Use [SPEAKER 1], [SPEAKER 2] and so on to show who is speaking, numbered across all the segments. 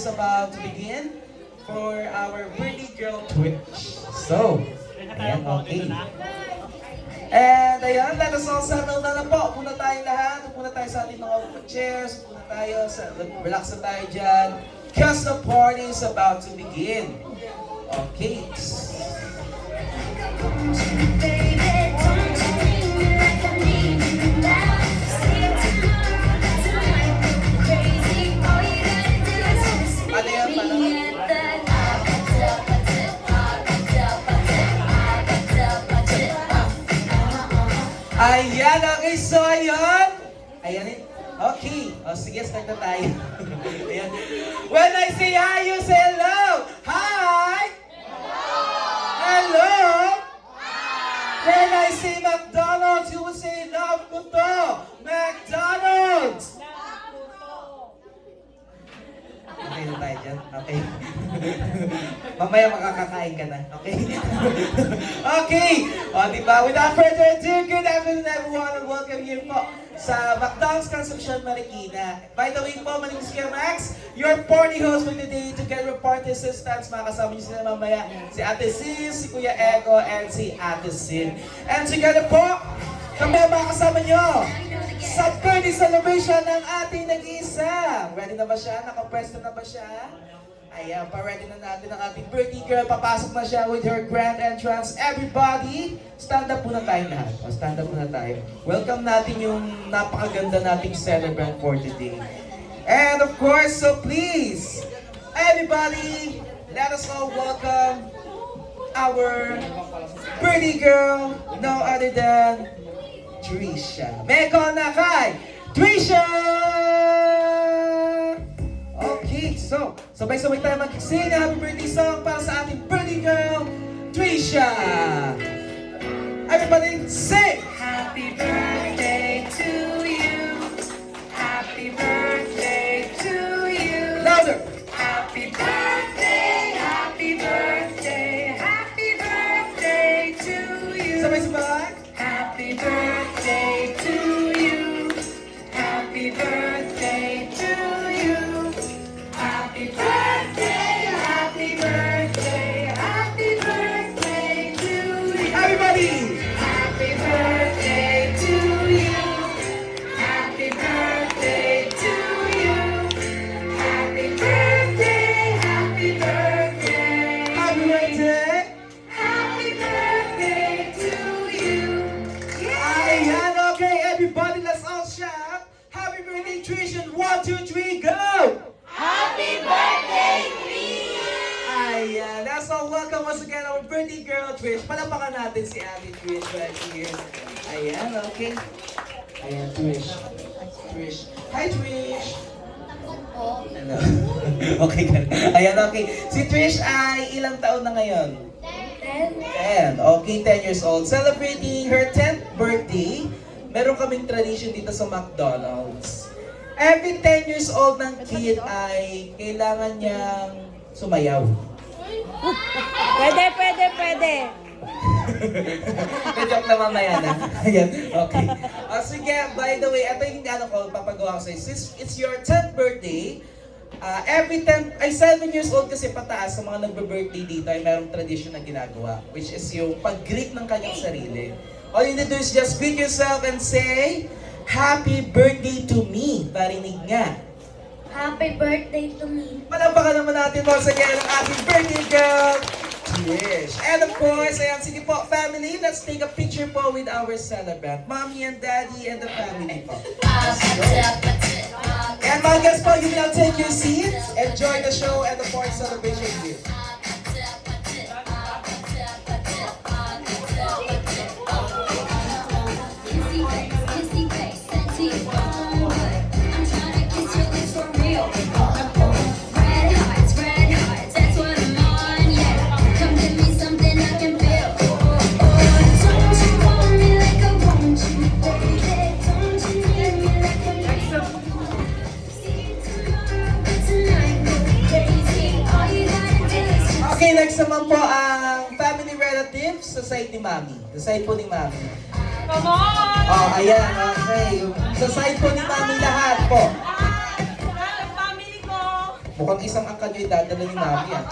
[SPEAKER 1] It's about to begin for our birthday girl Twitch. So, ayan, okay. And ayan, let us all settle na po. Muna tayong lahat. Muna tayo sa ating mga chairs. Muna tayo, relax na tayo dyan. Because the party is about to begin. Okay. Ano yan, Ayan, okay, so ayun. Ayan eh. Okay. O sige, start na tayo. Ayan. When I say hi, you say hello. Hi! Hello! When I say McDonald's, you will say love ko to. McDonald's! Okay na tayo dyan? Okay. Mamaya makakakain ka na. Okay? Okay! O, diba? Without further ado, good afternoon everyone and welcome you po sa McDonald's Concepcion, Marikina. By the way po, my name is Kuya Max, your party host for today together with party assistants. Makakasama niyo sila mamaya si Ate Sis, si Kuya Ego, and si Ate Sin. And together po, kami ang makakasama niyo sa birthday celebration ng ating nag-iisa. Ready na ba siya? Nakapwesto na ba siya? Ayan, pa-ready na natin ang ating birthday girl. Papasok na siya with her grand entrance. Everybody, stand up muna tayo lahat. O, stand up muna tayo. Welcome natin yung napakaganda nating celebrant for today. And of course, so please, everybody, let us all welcome our birthday girl, no other than Trisha. Meko na kay Trisha! Okay, so sabay-sabay tayo mag-sing happy birthday song para sa ating birthday girl, Trisha! Everybody sing!
[SPEAKER 2] Happy birthday to you. Happy birthday to you.
[SPEAKER 1] Louder!
[SPEAKER 2] Happy birthday, happy birthday, happy birthday to you.
[SPEAKER 1] Sabay-sabay!
[SPEAKER 2] Happy birthday to you. Happy birthday to you. Happy birthday, happy birthday, happy birthday to you.
[SPEAKER 1] Everybody!
[SPEAKER 2] Happy birthday to you. Happy birthday to you. Happy birthday, happy birthday.
[SPEAKER 1] Happy birthday!
[SPEAKER 2] Happy birthday to you.
[SPEAKER 1] Ayan, okay, everybody, let's all shout! Happy birthday, Trisha! 1, 2, 3, go!
[SPEAKER 2] Happy birthday, Trish.
[SPEAKER 1] Ayan, that's all. Welcome once again our birthday girl, Trish. Palapakan natin si Ate Trish right here. Ayan, okay. Ayan, Trish. Trish. Hi, Trish. Hello. Okay, ganun. Ayan, okay. Si Trish ay ilang taon na ngayon? 10. Okay, 10 years old. Celebrating her 10th birthday, meron kaming tradition dito sa McDonald's. Every 10 years old ng kid ay kailangan niyang sumayaw.
[SPEAKER 3] Pwede.
[SPEAKER 1] Joke na mamaya na. Ayan, okay. Sige, by the way, ito yung ko, papagawa ko sa'yo. Since it's your 10th birthday, every 7 years old kasi pataas sa mga nagbe-birthday dito ay mayroong tradition na ginagawa, which is yung pag-greet ng kanyang sarili. All you need to do is just greet yourself and say, Happy birthday to me. Parinig nga.
[SPEAKER 3] Happy birthday to me.
[SPEAKER 1] Malampakan naman natin once again ang ating birthday girl, Trish. And of course, ayan, sige po, family, let's take a picture po with our celebrant. Mommy and Daddy and the family po. And mga guests po, you now take your seats. Enjoy the show and the party celebration here. Okay, next naman po ang family relatives sa side ni Mami. Sa side po ni Mami.
[SPEAKER 2] Come on!
[SPEAKER 1] Oh, ayan, okay. Sa side po ni Mami lahat po.
[SPEAKER 2] Family ko!
[SPEAKER 1] Mukhang isang angkan yung dadala ni Mami ah.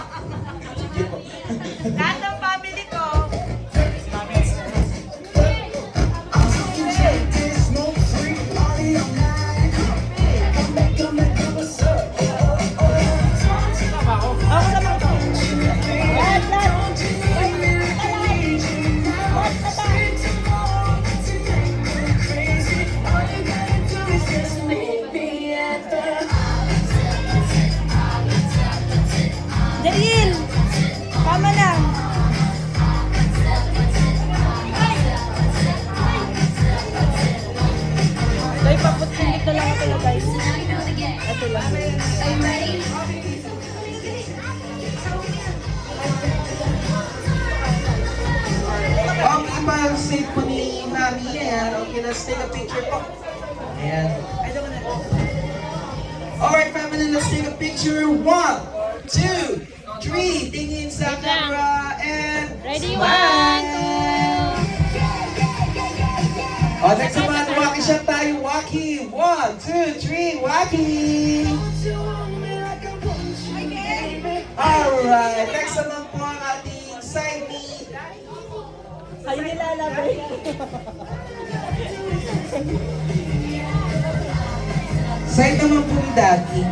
[SPEAKER 1] Sige po.
[SPEAKER 2] Lahat ng family ko.
[SPEAKER 3] Daryl! Tama na! Guys, paputindik na lang ito na guys. Ito lang.
[SPEAKER 1] Okay, pa-save po ni Mami. Ayan, okay, let's take a picture po. Ayan. Alright, family, let's take a picture. 1, 2, 3. Tingin sa camera and
[SPEAKER 3] Ready,
[SPEAKER 1] smile. Oh, next naman, Waki siya tayo. Waki. 1, 2, 3, Waki. Alright, next naman po ang ating side meet.
[SPEAKER 3] Kayo nilalabay.
[SPEAKER 1] Side naman po ni Daddy.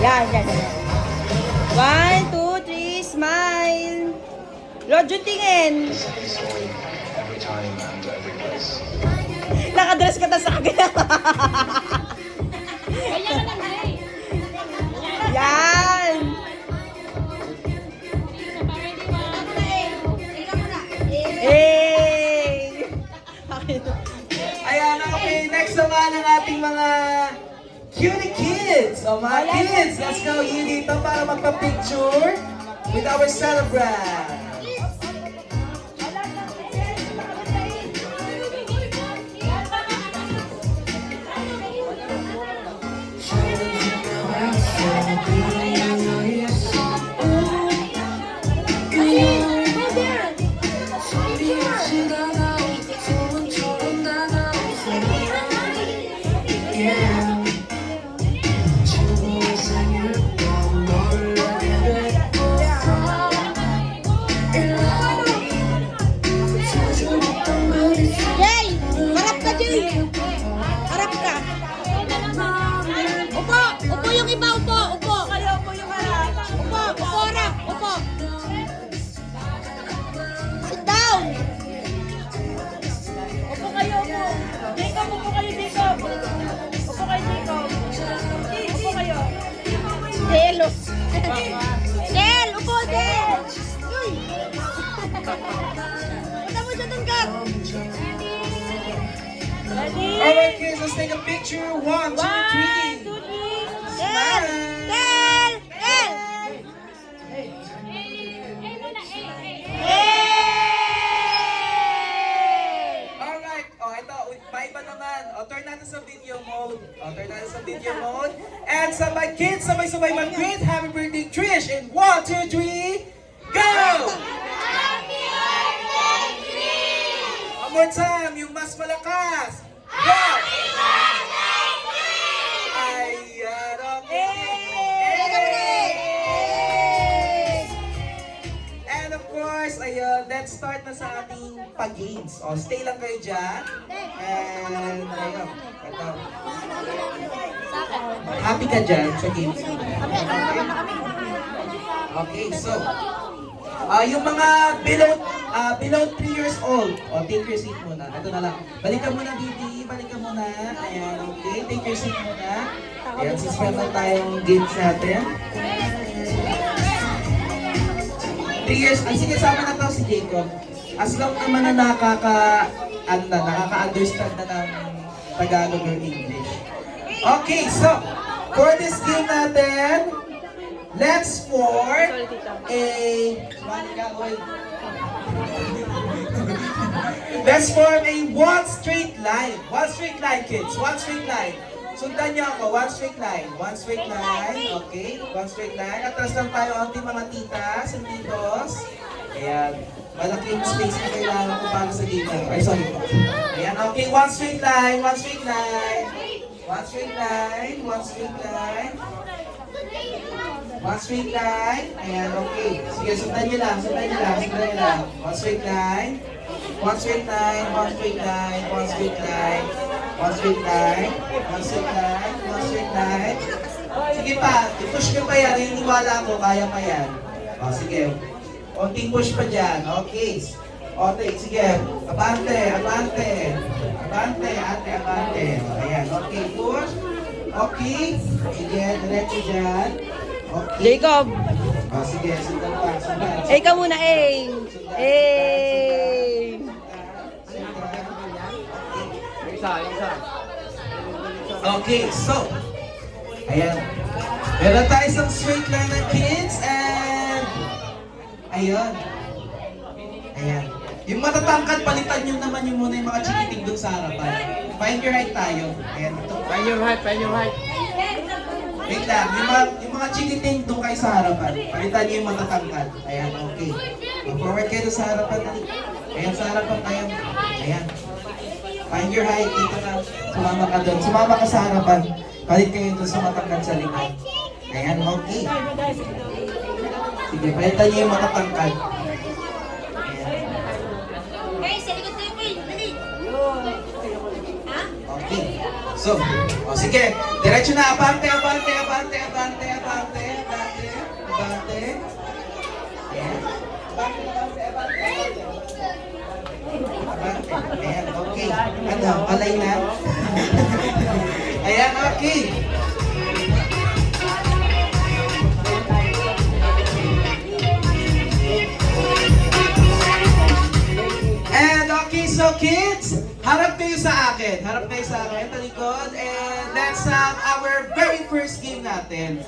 [SPEAKER 3] Yan, yan, yan. 1, 2, 3, smile! Lord, yung tingin!
[SPEAKER 4] Every time and every place.
[SPEAKER 3] Nakadress ka na sa akin. Yan! Hey!
[SPEAKER 1] Ayan, okay. Next naman ang ating mga cutie kids. O mga kids, let's go you dito para magpa-picture with our celebrant.
[SPEAKER 3] Jay! Harap ka, Jay! Harap ka! Upo! Upo yung iba, upo! Upo! Kayo, upo yung harap! Upo! Upo, harap! Upo! Sit down! Upo kayo, upo! Jacob, upo kayo, Jacob! Upo kayo, Jacob! Upo kayo! Del! Del! Upo, Del! Uy! Punta mo siya dun, Kat! Ready?
[SPEAKER 1] Alright kids, let's take a picture. 1, 2, 3.
[SPEAKER 3] 1, 2, 3. Del! Del! Del!
[SPEAKER 1] Alright, ito, maiba naman. Turn natin sa video mode. Turn natin sa video mode. And sabay kids, sabay-sabay mag-greet. Happy birthday, Trish. In 1, 2, 3, go! One more time, yung mas malakas. Go! Ayan, okay. And of course, ayun, let's start na sa ating pag-games. Stay lang kayo dyan. And ayun, ito. Happy ka dyan sa games. Okay, so, yung mga below 3 years old, take your seat muna. Ito na lang. Balikan muna, baby. Balikan muna. Ayan, okay. Take your seat muna. Ayan, suspend na tayong games natin. 3 years, sige, sama na to si Jacob. As long naman na nakaka-understand na ng Tagalog or English. Okay, so, for this game natin, let's form a... Let's form a one straight line. One straight line, kids. One straight line. Sundan niyo ako. One straight line. One straight line. Okay. One straight line. Atras lang tayo ang ating mga titas and titos. Ayan. Malaki yung space na kailangan ko para sa game. Ay, sorry po. Ayan. Okay. One straight line. One straight line. One straight line. One straight line. One straight line. Ayan. Okay. Sige, sundan niyo lang. Sundan niyo lang. Sundan niyo lang. One straight line. One straight line. One straight line. One straight line. One straight line. One straight line. One straight line. Sige pa. I-push ko pa yan. Naniniwala ko. Kaya pa yan. O, sige. Konting push pa dyan. Okay. Okay. Sige. Abante. Abante. Abante. Ate. Abante. Ayan. Okay. Push. Okay. Sige. Diretso dyan. Okay.
[SPEAKER 3] Jacob.
[SPEAKER 1] O, sige. Sundan pa. Sundan.
[SPEAKER 3] Eh, ka muna, eh. Eh.
[SPEAKER 1] Okay, so, ayan. Meron tayo isang straight line ng kids and, ayun. Ayan. Yung matatangkad, palitan nyo naman yung muna yung mga chikiting doon sa harapan. Find your height tayo. Ayan, ito.
[SPEAKER 5] Find your height, find your height.
[SPEAKER 1] Wait lang, yung mga chikiting doon kayo sa harapan. Palitan nyo yung matatangkad. Ayan, okay. Mag-forward kayo doon sa harapan. Ayan, sa harapan kayo. Ayan. Find your height, dito na. Sumama ka doon. Sumama ka sa harapan. Palit kayo doon sa matangkad sa likod. Ayan, okay. Sige, palitan niyo yung matatangkad. Ayan.
[SPEAKER 3] Guys, sa likod tayo, Queen. Dali.
[SPEAKER 1] Okay. So, sige. Diretso na. Abante, abante, abante, abante, abante, abante, abante. Ayan. Abante, abante, abante, abante. Ayan, okay. Ano, palay na. Ayan, okay. And okay, so kids, harap kayo sa akin. Harap kayo sa akin, talikod. And that's our very first game natin.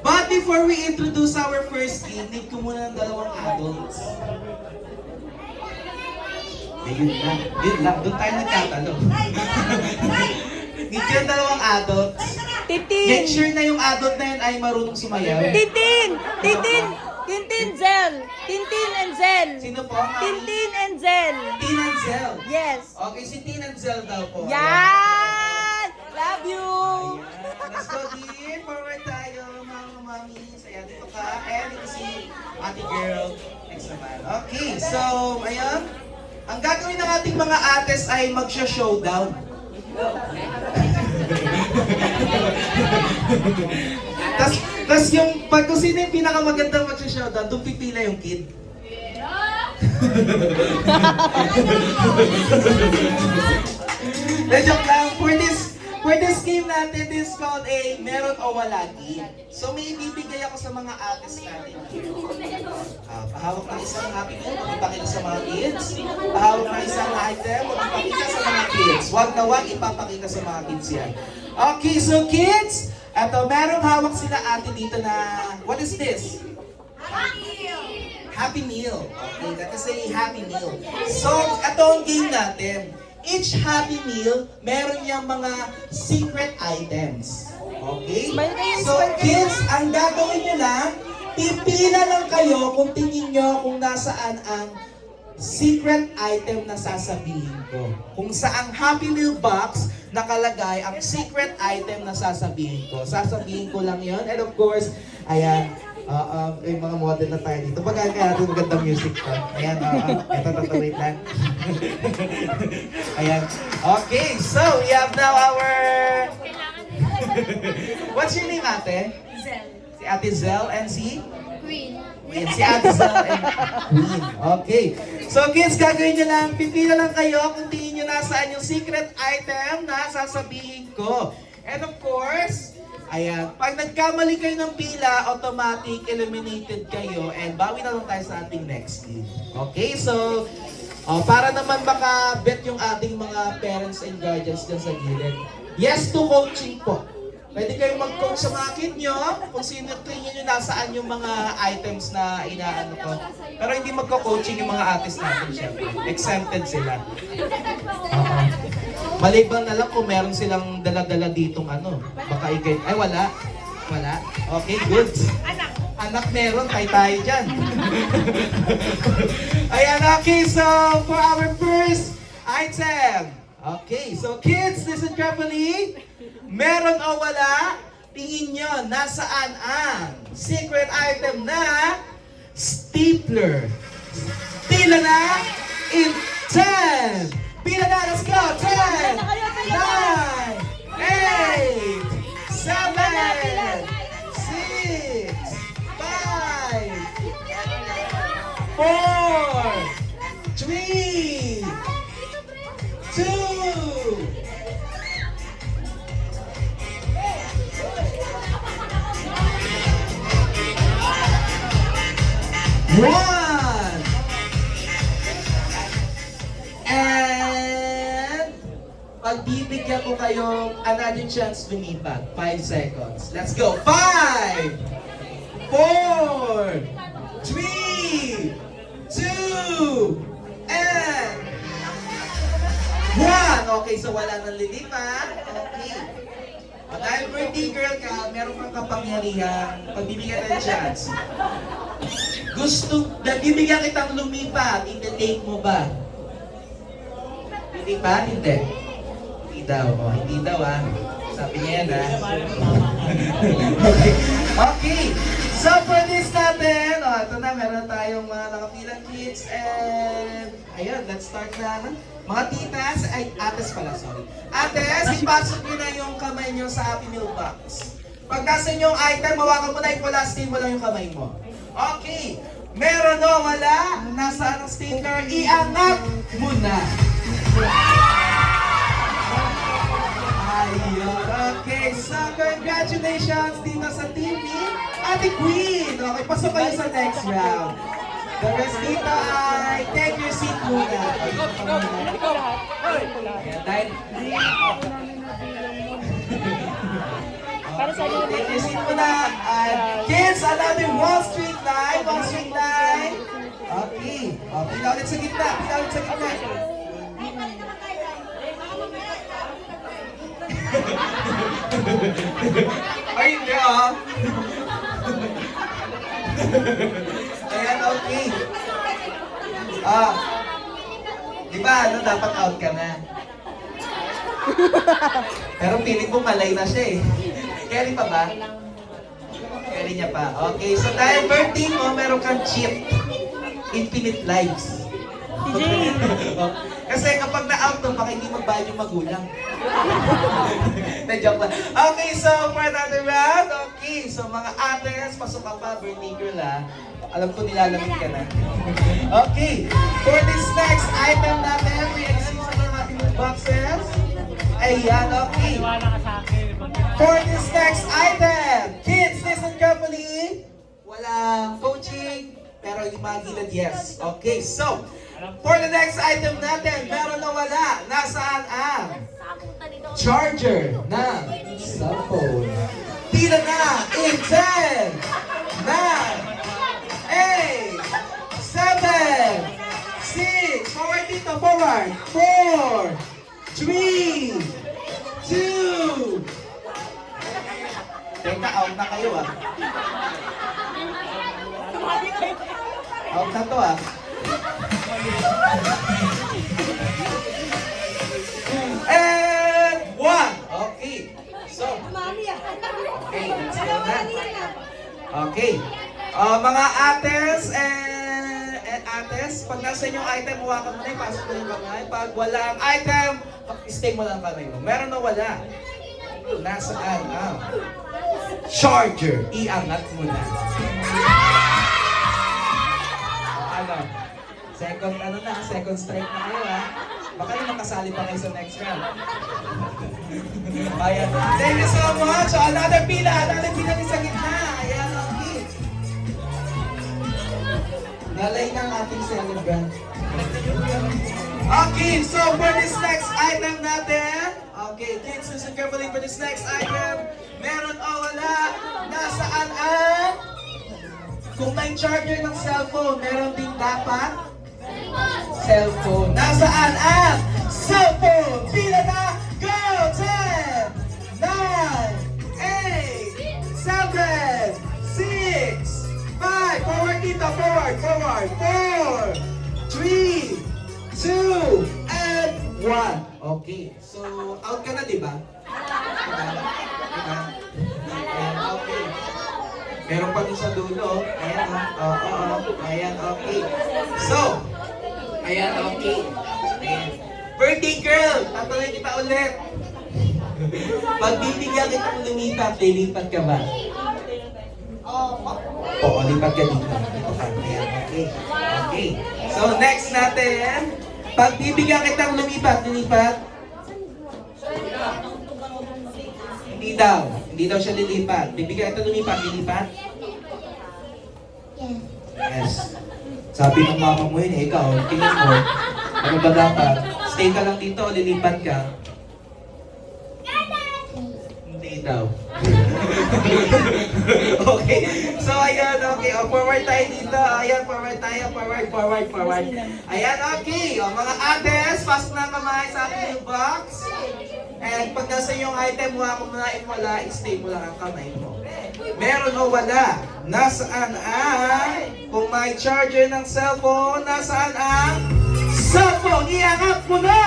[SPEAKER 1] But before we introduce our first game, need ko muna ng dalawang adults. Yun lang. Yun lang. Doon tayo nagkatalo. Need ko yung dalawang adults. Make
[SPEAKER 3] Titin.
[SPEAKER 1] sure na yung adult na yun ay marunong sumayaw.
[SPEAKER 3] Titin. Titin. Tintin, Zel. Tintin and Zel.
[SPEAKER 1] Sino po? Mami?
[SPEAKER 3] Tintin and Zel.
[SPEAKER 1] Tin and Zel.
[SPEAKER 3] Yes.
[SPEAKER 1] Okay, si Tin and Zel daw po.
[SPEAKER 3] Yan! Love you!
[SPEAKER 1] Ayan. Let's go, Tin. Forward tayo, mga mami. Saya dito ka. And ito si ate girl. Next naman. Okay, so, ayan. Ang gagawin ng ating mga ates ay magsha-showdown. Tas yung, pag kung sino yung pinakamagandang magsha-showdown, doon pipila yung kid. Na joke lang, for this game natin, this is called a meron o wala game. So may ibibigay ako sa mga ates natin. Pahawak ng isang happy meal, ipakita sa mga kids. Pahawak ng isang item, ipakita sa mga kids. Wag na wag, ipapakita sa mga kids yan. Okay, so kids, eto, merong hawak sila ate dito na, what is this? Happy Meal. Okay, that is a Happy Meal. So, ito ang game natin. Each Happy Meal, meron niyang mga secret items. Okay? So, kids, ang gagawin niyo lang, pipila lang kayo kung tingin niyo kung nasaan ang secret item na sasabihin ko. Kung saang Happy Meal box nakalagay ang secret item na sasabihin ko. Sasabihin ko lang yon. And of course, ayan, may mga model na tayo dito. Pagkakaya natin magandang music to. Ayan, ito, wait lang. Ayan. Okay, so we have now our... What's your name, ate?
[SPEAKER 3] Zel.
[SPEAKER 1] Si Ate Zel and si?
[SPEAKER 3] Queen.
[SPEAKER 1] Queen. Si Ate Zel and Queen. Okay. So kids, gagawin nyo lang, pipila lang kayo kung tingin nyo nasaan yung secret item na sasabihin ko. And of course, ayan, pag nagkamali kayo ng pila, automatic eliminated kayo and bawi na lang tayo sa ating next game. Okay, so para naman maka-bet yung ating mga parents and guardians dyan sa gilid. Yes to coaching po. Pwede kayong mag-coach sa mga kid nyo kung sino tingin nyo nasaan yung mga items na inaano ko. Pero hindi magko-coaching yung mga artist natin, syempre. Exempted sila. Oo. Maliban na lang kung meron silang dala-dala ditong ano. Baka ikay... Ay, wala. Wala? Okay, good. Anak meron, tayo dyan. Ayan, okay, so for our first item. Okay, so kids, listen carefully. Meron o wala, tingin nyo nasaan ang secret item na stapler. Pila na in 10. Pila na, let's go. 10, 9, 8, 7, 6, 5, 4, 3, 2, one. And pagbibigyan ko kayo another chance lumipat. 5 seconds. Let's go. 5, 4, 3, 2, and 1. Okay, so wala nang lilipat. Okay. Dahil birthday girl ka, meron kang kapangyarihan. Pagbibigyan ng chance. Bibigyan kitang lumipat. I-take mo ba? Hindi ba? Hindi. Hindi daw. Oh, hindi daw ah. Sabi niya yan ah. Okay. Okay. So for this natin, oh, ito na, meron tayong mga nakapilang kids and ayun, let's start na. Mga titas, ay ates pala, sorry. Ates, ipasok nyo na yung kamay nyo sa happy meal box. Pag nasa inyo yung item, hawakan mo na, ipulastin mo lang yung kamay mo. Okay. Meron o wala? Nasaan ang sticker? Iangat mo na. Ayun. Okay. So, congratulations dito sa TV. Ate Queen. Okay, pasok kayo sa next round. The rest dito ay take your seat muna. Ayan, dahil... Take your seat muna. Kids, another Wall Street line. Wall Street line. Okay. Pila ulit sa gitna. Pila ulit sa gitna. Ay, hindi ah. Ayan, okay. Di ba, ano, dapat out ka na. Pero piling ko malay na siya eh. Carry pa ba? Carry niya pa. Okay, so dahil birthday mo, meron kang chip. Infinite lives. Kasi kapag na-out to, baka hindi magbayad yung magulang. Na-joke lang. Okay, so for another round. Okay, so mga ates, pasok ka pa, birthday girl ah. Alam ko nilalamig ka na. Okay, for this next item natin, we exist sa mga ating boxes. Ayan, okay. For this next item, kids, listen carefully. Walang coaching, pero yung mga gilid, yes. Okay, so, for the next item natin, meron na wala. Nasaan ang charger ng cellphone? Pila na in 10, 9, 8, 7, 6, forward dito, forward, 4, 3, 2, teka, out na kayo ah. Out na to ah. And 1. Okay. So, okay, let's go na. Okay. Mga ates and ates, pag nasa inyong item, hawakan mo na yung pasok mo yung kamay. Pag wala ang item, stay mo lang kamay mo. Meron na wala. Nasaan ang charger? Iangat mo na. Ano? Second strike na kayo ha. Baka yung makasali pa kayo sa next round. Ayan. Thank you so much. So, another pila din sa gitna. Ayan, okay. Nalay ng ating celebrant. Okay, so for this next item natin, Okay, kids, listen carefully for this next item. Meron o wala? Nasaan ang... Kung may charger ng cellphone, meron ding dapat? Cellphone. Nasaan ang cellphone? Pila na! Go! 10, 9, 8, 7, 6, 5. Forward dito, forward, forward. 4, 3, 2, and 1. Okay. So, out ka na, di ba? Diba? Ayan, okay. Meron pa din sa dulo. Ayan, ayan, okay. So, ayan, okay. Ayan. Birthday girl! Tatanungin kita ulit. Pag bibigyan kitang lumipat, lilipat ka ba? Oo, lipat ka dito. Dito ka. Ayan, okay. Okay. So, next natin. Pag bibigyan kitang lumipat, lilipat? Hindi daw. Hindi daw siya lilipat. Bibigyan kitang lumipat, lilipat? Yes. Sabi ng mama mo yun, ikaw, tingin mo, ano ba dapat? Stay ka lang dito o lilipat ka? Hindi daw. Okay. So, ayan, okay. O, forward tayo dito. Ayan, forward tayo. Forward. Ayan, okay. O, mga ates, pasok na ang kamay sa ating box. And pag nasa yung item, huwag mo na wala, stay mo lang ang kamay mo. Meron o wala? Nasaan ang, kung may charger ng cellphone, nasaan ang cellphone? Iangat mo na!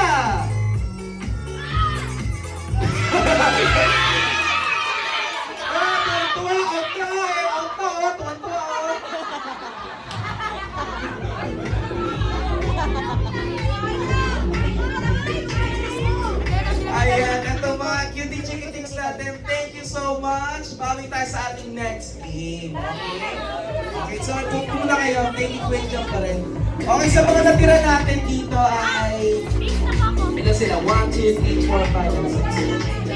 [SPEAKER 1] Ayan, ito mga cutie chickitings natin. Thank you so much. Bawi tayo sa ating next game. Okay? Okay, so kung muna kayo, take it jump pa rin. Okay, sa mga natira natin dito ay... Ito sila, 1, 2, 3, 4, 5, 6.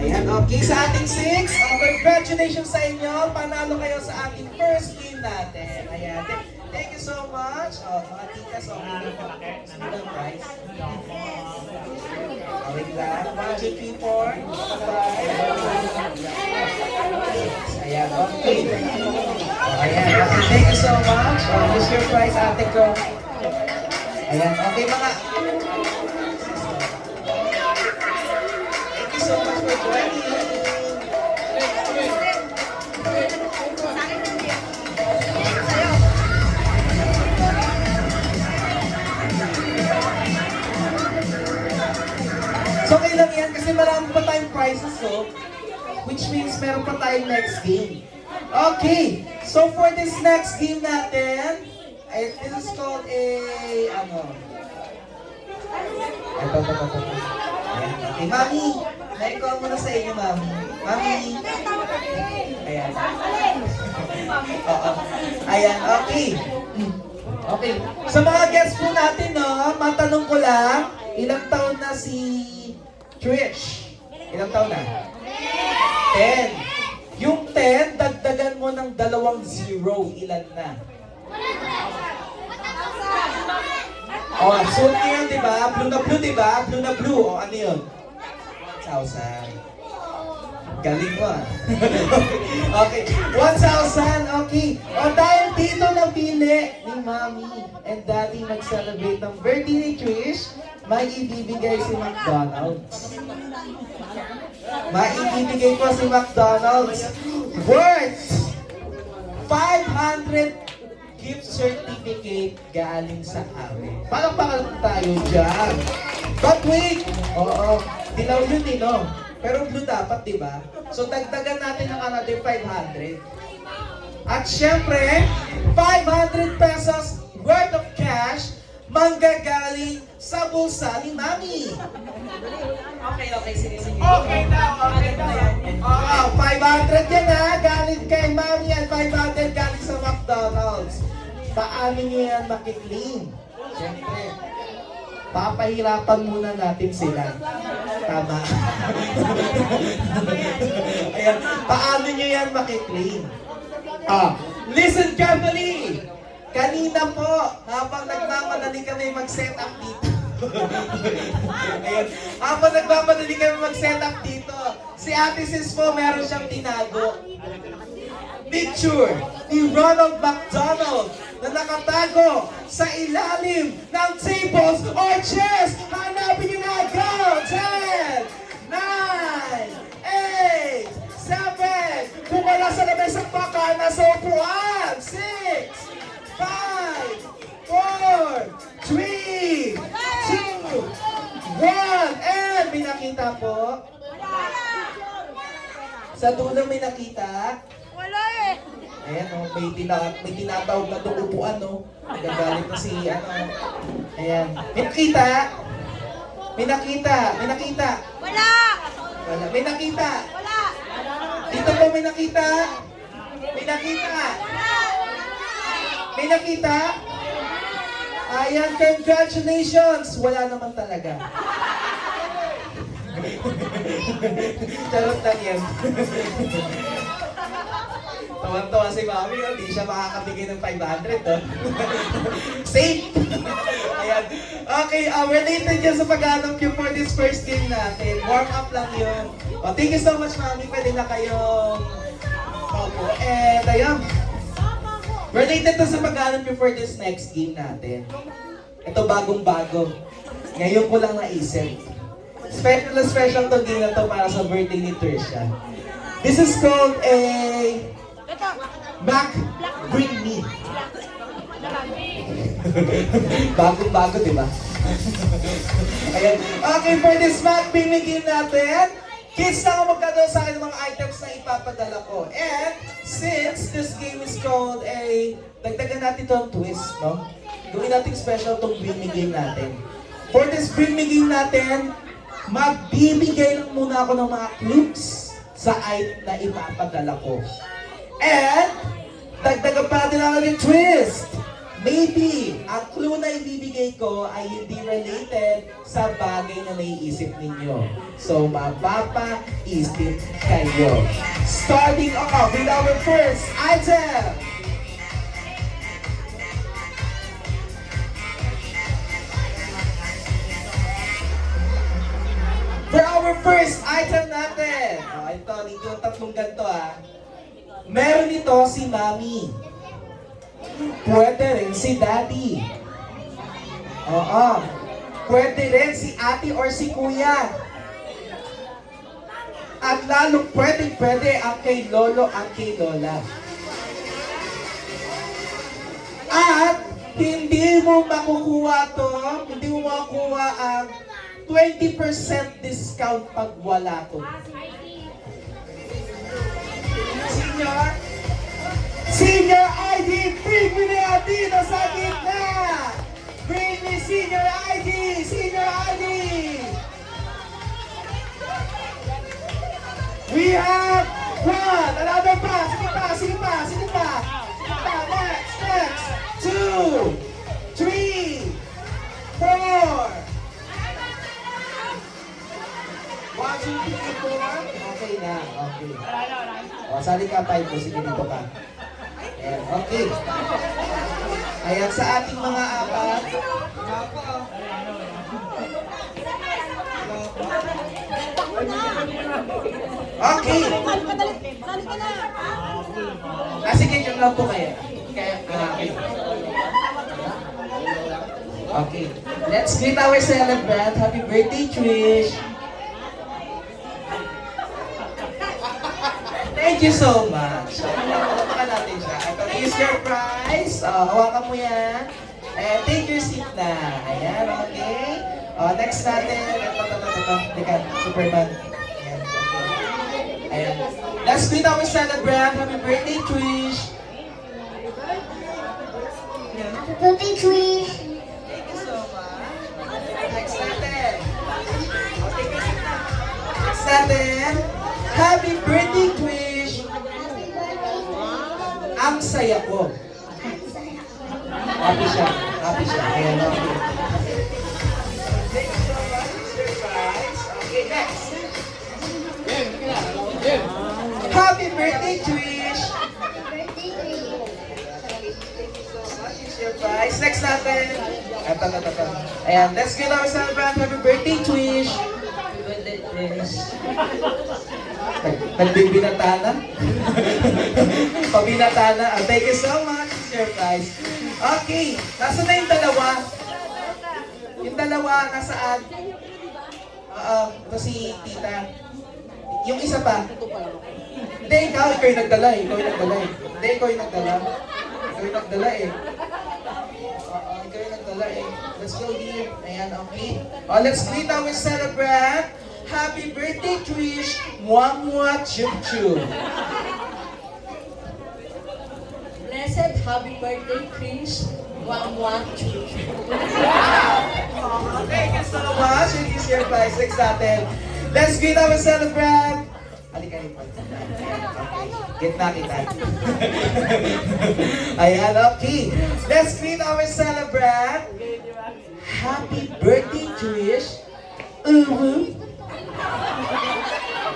[SPEAKER 1] Ayan, okay. Sa ating 6, congratulations sa inyo. Panalo kayo sa ating first game natin. Ayan. Thank you so much. Mga tikas, okay na po. Prize. Wait lang. 1, 2, 3, 4, 5. Ayan, okay. Ayan, okay. Thank you so much. Here's your prize, ate ko. Ayan, okay mga... Thank you so much for joining. So, okay lang yan kasi marami pa tayong prizes, so, which means meron pa tayong next game. Okay, so for this next game natin, this is called a, ito. Ayan, okay, Mami, na-call mo na sa inyo, Mami. Mami. Ayan. Oo. Ayan, okay. Okay. Sa mga guests po natin, no, matanong ko lang, ilang taon na si Trish? Ilang taon na? 10. Yung 10, dagdagan mo ng 2 zero, ilan na? Oh, so yun, di ba? Blue na blue, di ba? Blue na blue. O, ano yun? 1,000. Galing mo, ah. Okay. 1,000, okay. O, dahil dito napili ni Mommy and Daddy mag-celebrate ng birthday ni Trish, may ibibigay si McDonald's. Maibibigay ko si McDonald's worth 500 gift certificate galing sa amin. Palakpakan tayo dyan. But wait! Oo, dilaw yun eh, no? Pero blue dapat, di ba? So, dagdagan natin ng another 500. At syempre, 500 pesos worth of cash manggagaling sa bulsa ni Mami.
[SPEAKER 2] Okay, sige.
[SPEAKER 1] Okay daw. Oo, 500 yan ha, galing kay Mami at 500 galing sa McDonald's. Paano nyo yan makiklean? Siyempre, papahirapan muna natin sila. Tama. Ayan, paano nyo yan makiklean? Listen carefully! Kanina po, habang nagmamadali kami mag-set up dito. Ayun. Habang nagmamadali kami mag-set up dito, si Ate Sis po meron siyang tinago. Picture ni Ronald McDonald na nakatago sa ilalim ng tables or chairs. Hanapin niyo na. Go! 10, 9, 8, 7. Kung wala sa labas ang baka, nasa upuan. 6, 5, 4, 3, 2, 1. And may nakita po. Sa dulo may nakita.
[SPEAKER 3] Wala eh.
[SPEAKER 1] Ayan o, may tinatawag na itong upuan o. Nagagalit na si Ayan. May nakita? May nakita? May nakita?
[SPEAKER 3] Wala.
[SPEAKER 1] Wala. May nakita?
[SPEAKER 3] Wala.
[SPEAKER 1] Dito po may nakita? May nakita? May nakita? Ayan, congratulations! Wala naman talaga. Charot lang yan. Tawan-tawa si Mami, hindi siya makakabigay ng 500, no? Safe! Ayan. Okay, related yan sa paghanap yung for this first game natin. Warm up lang yun. Thank you so much, Mami. Pwede na kayong opo. And ayun. Related to sa paghanap yung for this next game natin. Ito bagong-bago. Ngayon ko lang naisip. Special na special to game na to para sa birthday ni Trisha. This is called a Mac Bring Me. Bagong-bago, di ba? Ayan. Okay, for this Mac Bring Me game natin, kids na ako magkano sa akin ng mga items na ipapadala ko. And since this game is called a, dagdagan natin ito ang twist, no? Gawin natin special itong Bring Me game natin. For this Bring Me game natin, magbibigay lang muna ako ng mga clues sa item na ipapadala ko. And, dagdagan pa natin ang yung twist. Maybe, ang clue na ibibigay ko ay hindi related sa bagay na naiisip ninyo. So, mapapaisip kayo. Starting off with our first item. For our first item natin. Ito, dito yung tatlong ganito Meron ito si Mami. Pwede rin si Daddy. Oo. Pwede rin si Ate or si Kuya. At lalo pwede ang kay Lolo at kay Lola. At hindi mo makukuha to, hindi mo makukuha ang 20% discount pag wala to. Senior ID, bring me na dito sa gitna! Bring me Senior ID! Senior ID! We have one! Another pa! Sige pa! Sige pa! Sige pa! Sige pa! Next! Next! 2, 3, 4! 1, 2, 3, 4. Okay na. Okay. Sali ka 5 po. Sige, dito ka. Ayan. Okay. Ayan, sa ating mga apat. Okay.
[SPEAKER 3] Sali ka na.
[SPEAKER 1] Sige, dyan lang po kayo. Okay. Okay. Let's greet our celebrant. Happy birthday, Trish. Thank you so much. Hawakan natin siya. Ito is your prize. Hawakan mo yan. And take your seat na. Ayan, okay. Next natin. Ito. Teka, Superman. Ayan, okay. Ayan. Let's greet our celebrant. Happy birthday, Trish.
[SPEAKER 3] Happy birthday, Trish.
[SPEAKER 1] Thank you so much. Next natin. Take your seat na. Next natin. Happy birthday, Trish. Ang saya ko. Happy siya. Happy siya. Ayan, okay. Thank you so much, Mr. Price. Okay, next. Happy birthday, Trish.
[SPEAKER 3] Happy birthday, Trish.
[SPEAKER 1] Thank you so much, Mr. Price. Next natin. Ito. Ayan, let's give our celebrant happy birthday, Trish. Nagbibinata na? Pabinata na. Thank you so much, Sir Price. Okay, nasa na yung dalawa? Yung dalawa, nasaan? Ito si Tita. Yung isa pa? Hindi, ikaw yung nagdala eh. Ikaw yung nagdala eh. Hindi, ikaw yung nagdala. Ikaw yung nagdala eh. Ikaw yung nagdala eh. Let's go here. Ayan, okay. Let's greet our celebrant. Happy birthday, Trish! Mwah, mwah, chup, chup.
[SPEAKER 2] Blessed happy birthday, Chris. Wang.
[SPEAKER 1] Thank you so much. It is your prize next natin. Let's greet our celebrant. Halika rin pa. Get na kita. Ayan, okay. Let's greet our celebrant. Happy birthday, Trish.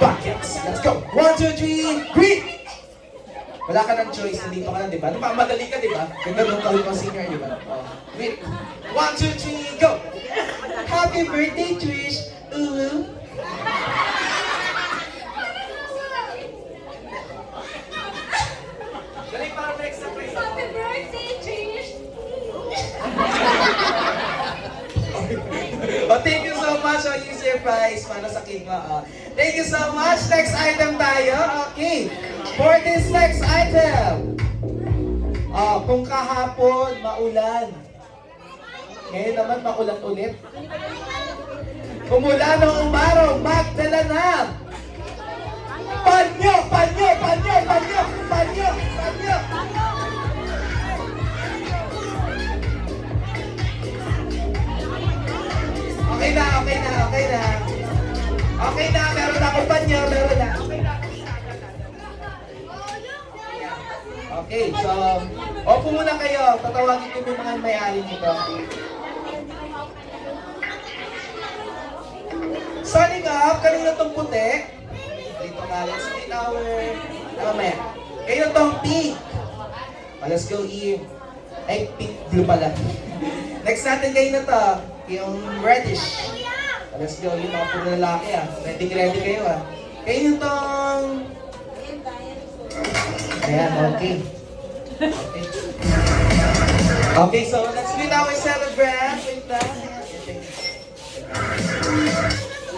[SPEAKER 1] Buckets. Let's go. 1, 2, 3, greet! Wala ka ng choice, nandito ka lang, di ba? Madali ka, di ba? Ganda nung kawin mo senior, di ba? Wait. 1, 2, 3, go! Happy birthday, Trish! Galing para next na place.
[SPEAKER 3] Happy birthday, Trish!
[SPEAKER 1] Thank you so much. Use your prize para sa kid mo. Thank you so much. Next item tayo. Okay. For this next item. Kung kahapon, maulan. Ngayon naman, maulan ulit. Umulan ng umaraw, magdala na. Panyo! Okay na, meron akong panyo, meron na. Okay, so, opo muna kayo. Tatawagin ko yung mga may-ari nito. Signing up, kanina tong puti. Dito na, let's meet our... Mamaya. Kayo tong pink. Let's go, Eve. Ay, pink, blue pala. Next natin kayo na to, yung reddish. Let's go, yung mga puro lalaki Ready kayo Kayo tong... Ayan, okay. Okay, so let's meet our celebrant. Wait lang.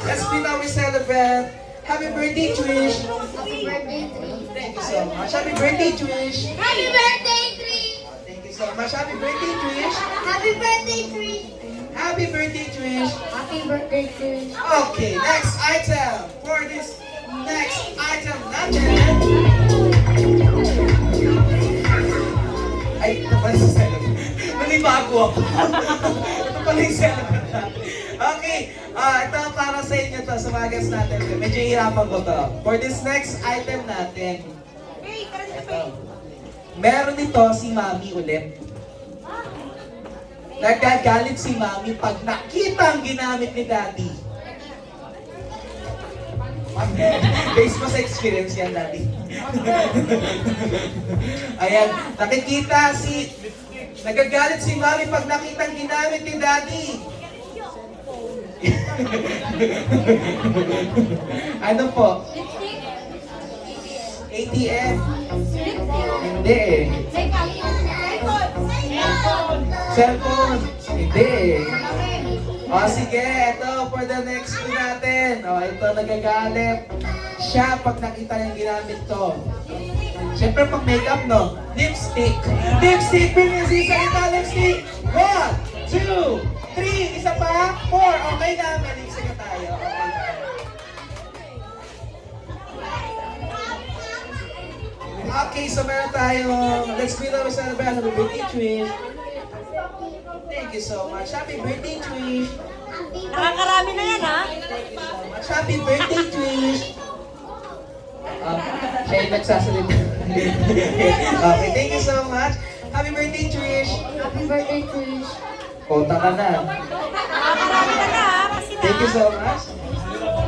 [SPEAKER 1] Let's meet our celebrant. Happy birthday, Trish.
[SPEAKER 3] Happy birthday, Trish!
[SPEAKER 1] Thank you so much. Happy birthday, Trish.
[SPEAKER 3] Happy birthday, Trish!
[SPEAKER 1] Thank you so much. Happy birthday, Trish.
[SPEAKER 3] Happy birthday, Trish!
[SPEAKER 1] Happy birthday, Trish.
[SPEAKER 3] Happy birthday, Trish!
[SPEAKER 1] Okay, next item. For this next item natin. Ay, ito pala yung celebrant. Nanibago ako. Ito pala yung celebrant natin. Okay, ito para sa inyo to, sa mga guests natin. Medyo hirapan ko to. For this next item natin. Ito. Meron dito si Mami ulit. Nagagalit si Mami pag nakita ang ginamit ni Daddy. Based pa sa experience yan, Daddy. Ayan, nagagalit si Mami pag nakita ang ginamit ni Daddy. Ano po? ATM? Hindi eh. Cellphone? Hindi eh. Sige, ito for the next one natin. Ito nagagalit. Siya pag nakita niya ginamit to. Siyempre pag makeup, no? Lipstick. Lipstick! Bilis! Isa ito, lipstick! 1, 2, 3, isa pa, 4. Okay na, may lipstick na tayo. Okay, so meron tayong, let's meet our celebrant. Happy birthday, Trish. Thank you so much. Happy birthday, Trish.
[SPEAKER 3] Nakakarami na yan, ha?
[SPEAKER 1] Happy birthday, Trish. Siya yung nagsasalita. Okay, thank you so much. Happy birthday, Trish.
[SPEAKER 3] Happy birthday, Trish!
[SPEAKER 1] Kota ka na.
[SPEAKER 3] Nakakarami na na, ha? Kasi na.
[SPEAKER 1] Thank you so much.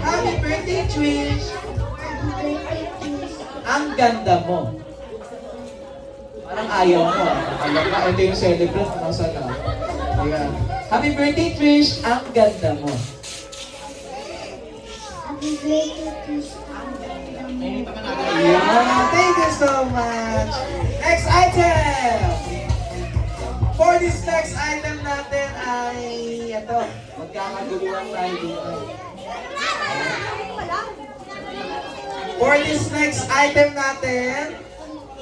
[SPEAKER 1] Happy birthday, Trish.
[SPEAKER 3] Happy birthday, Trish!
[SPEAKER 1] Ang ganda mo. Parang ayaw mo. Alam ka, ito yung celebrant. Nasaan na? Ayan. Happy birthday, Trish! Ang ganda mo.
[SPEAKER 3] Happy birthday, Trish.
[SPEAKER 1] Yeah, thank you so much. Next item. For this next item natin ay ito. Magkakaguluhan tayo dito. For this next item natin,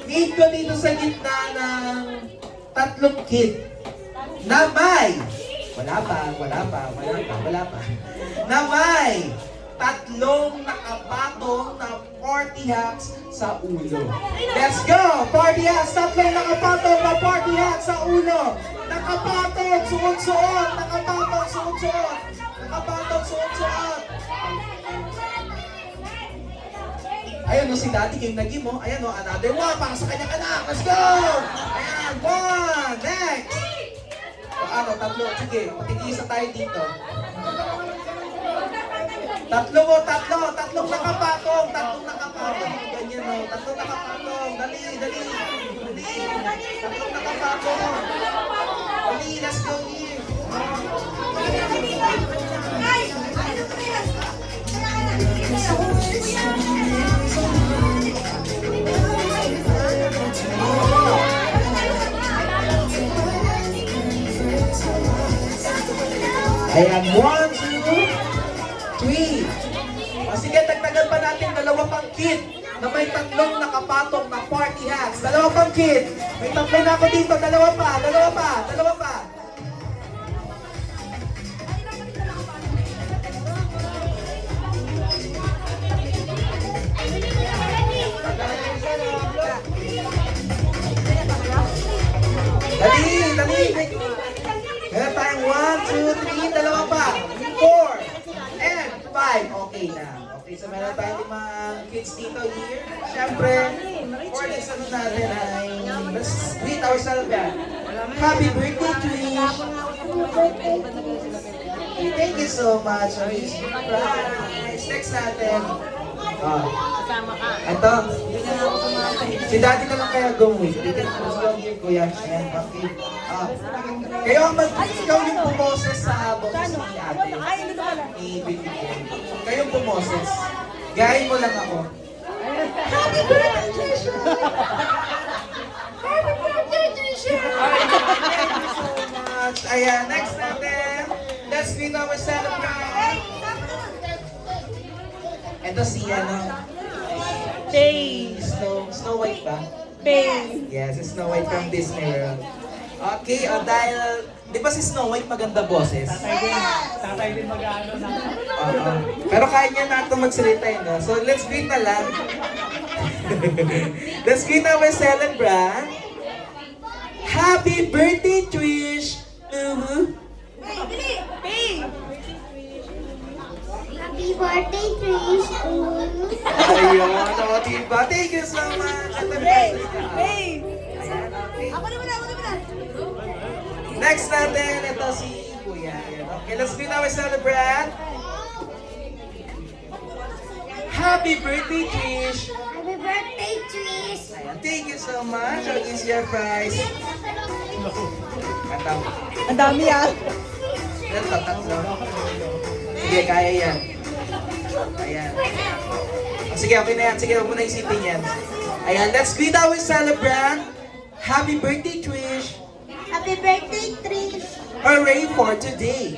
[SPEAKER 1] need ko dito sa gitna ng tatlong kit na may wala pa na may tatlong nakapatong na party hats sa ulo. Let's go! Party hats! Tatlong nakapatong na party hats sa ulo. Nakapatong, suot-suot. Nakapatong, suot-suot. Nakapatong, suot-suot. Ayun no, si Daddy game na game mo. Ayan no, another one para sa kanyang anak. Let's go! Ayan, one. Next! O ano, tatlo. Sige, patigisa tayo dito. Tatlong nakapatong. Tatlong nakapatong. Ganyan no, tatlong nakapatong. Dali. Tatlong nakapatong. Dali, let's go here. Ayan, 1, 2, 3. O sige, tagtagal pa natin dalawa pang kit na may tatlong nakapatong na party hats. Dalawa pang kit. May tatlo na ako dito. Dalawa pa. Dali. Meron tayong 1, 2, 3, dalawa pa. 4, and 5. Okay na. Okay, so meron tayong 5 kids dito here. Siyempre, for this ano natin ay let's greet ourselves yan. Happy birthday, Trish! Thank you so much. Surprise! Next natin. Ito. Si Daddy na lang kaya gumuwi. Dito na lang yung kuya. Ayan, okay. Kayo ang ikaw yung pumoses sa boses ni ate. Ni Baby ko. Kayo yung pumoses. Gayahin mo lang ako. Happy birthday, Trisha! Happy birthday, Trisha! Thank you so much. Ayan, next natin. Let's greet our celebrant. Ito si Snow White ba? Yes, si Snow White from Disney World. Okay, dahil, di ba si Snow White maganda boses?
[SPEAKER 5] Tatay din mag-ano na.
[SPEAKER 1] Pero kaya niya na ito magsalita no? So let's greet na lang. Let's greet our celebrant. Happy birthday, Trish!
[SPEAKER 3] Happy birthday, Trish.
[SPEAKER 1] Ayun, diba? Thank you so much. Ayan, okay. Next natin, ito si Kuya. Ayan, okay, let's greet our celebrant. Happy birthday, Trish!
[SPEAKER 3] Happy birthday, Trish.
[SPEAKER 1] Ayan, thank you so much. What is your prize? Katang.
[SPEAKER 3] Ang dami yan.
[SPEAKER 1] Ilan to? Tatlo? Sige, kaya yan. Ayan. Sige, okay na yan. Sige, huwag mo na isipin yan. Ayan, let's greet our celebrant. Happy birthday, Trish!
[SPEAKER 3] Happy birthday, Trish.
[SPEAKER 1] Hooray for today!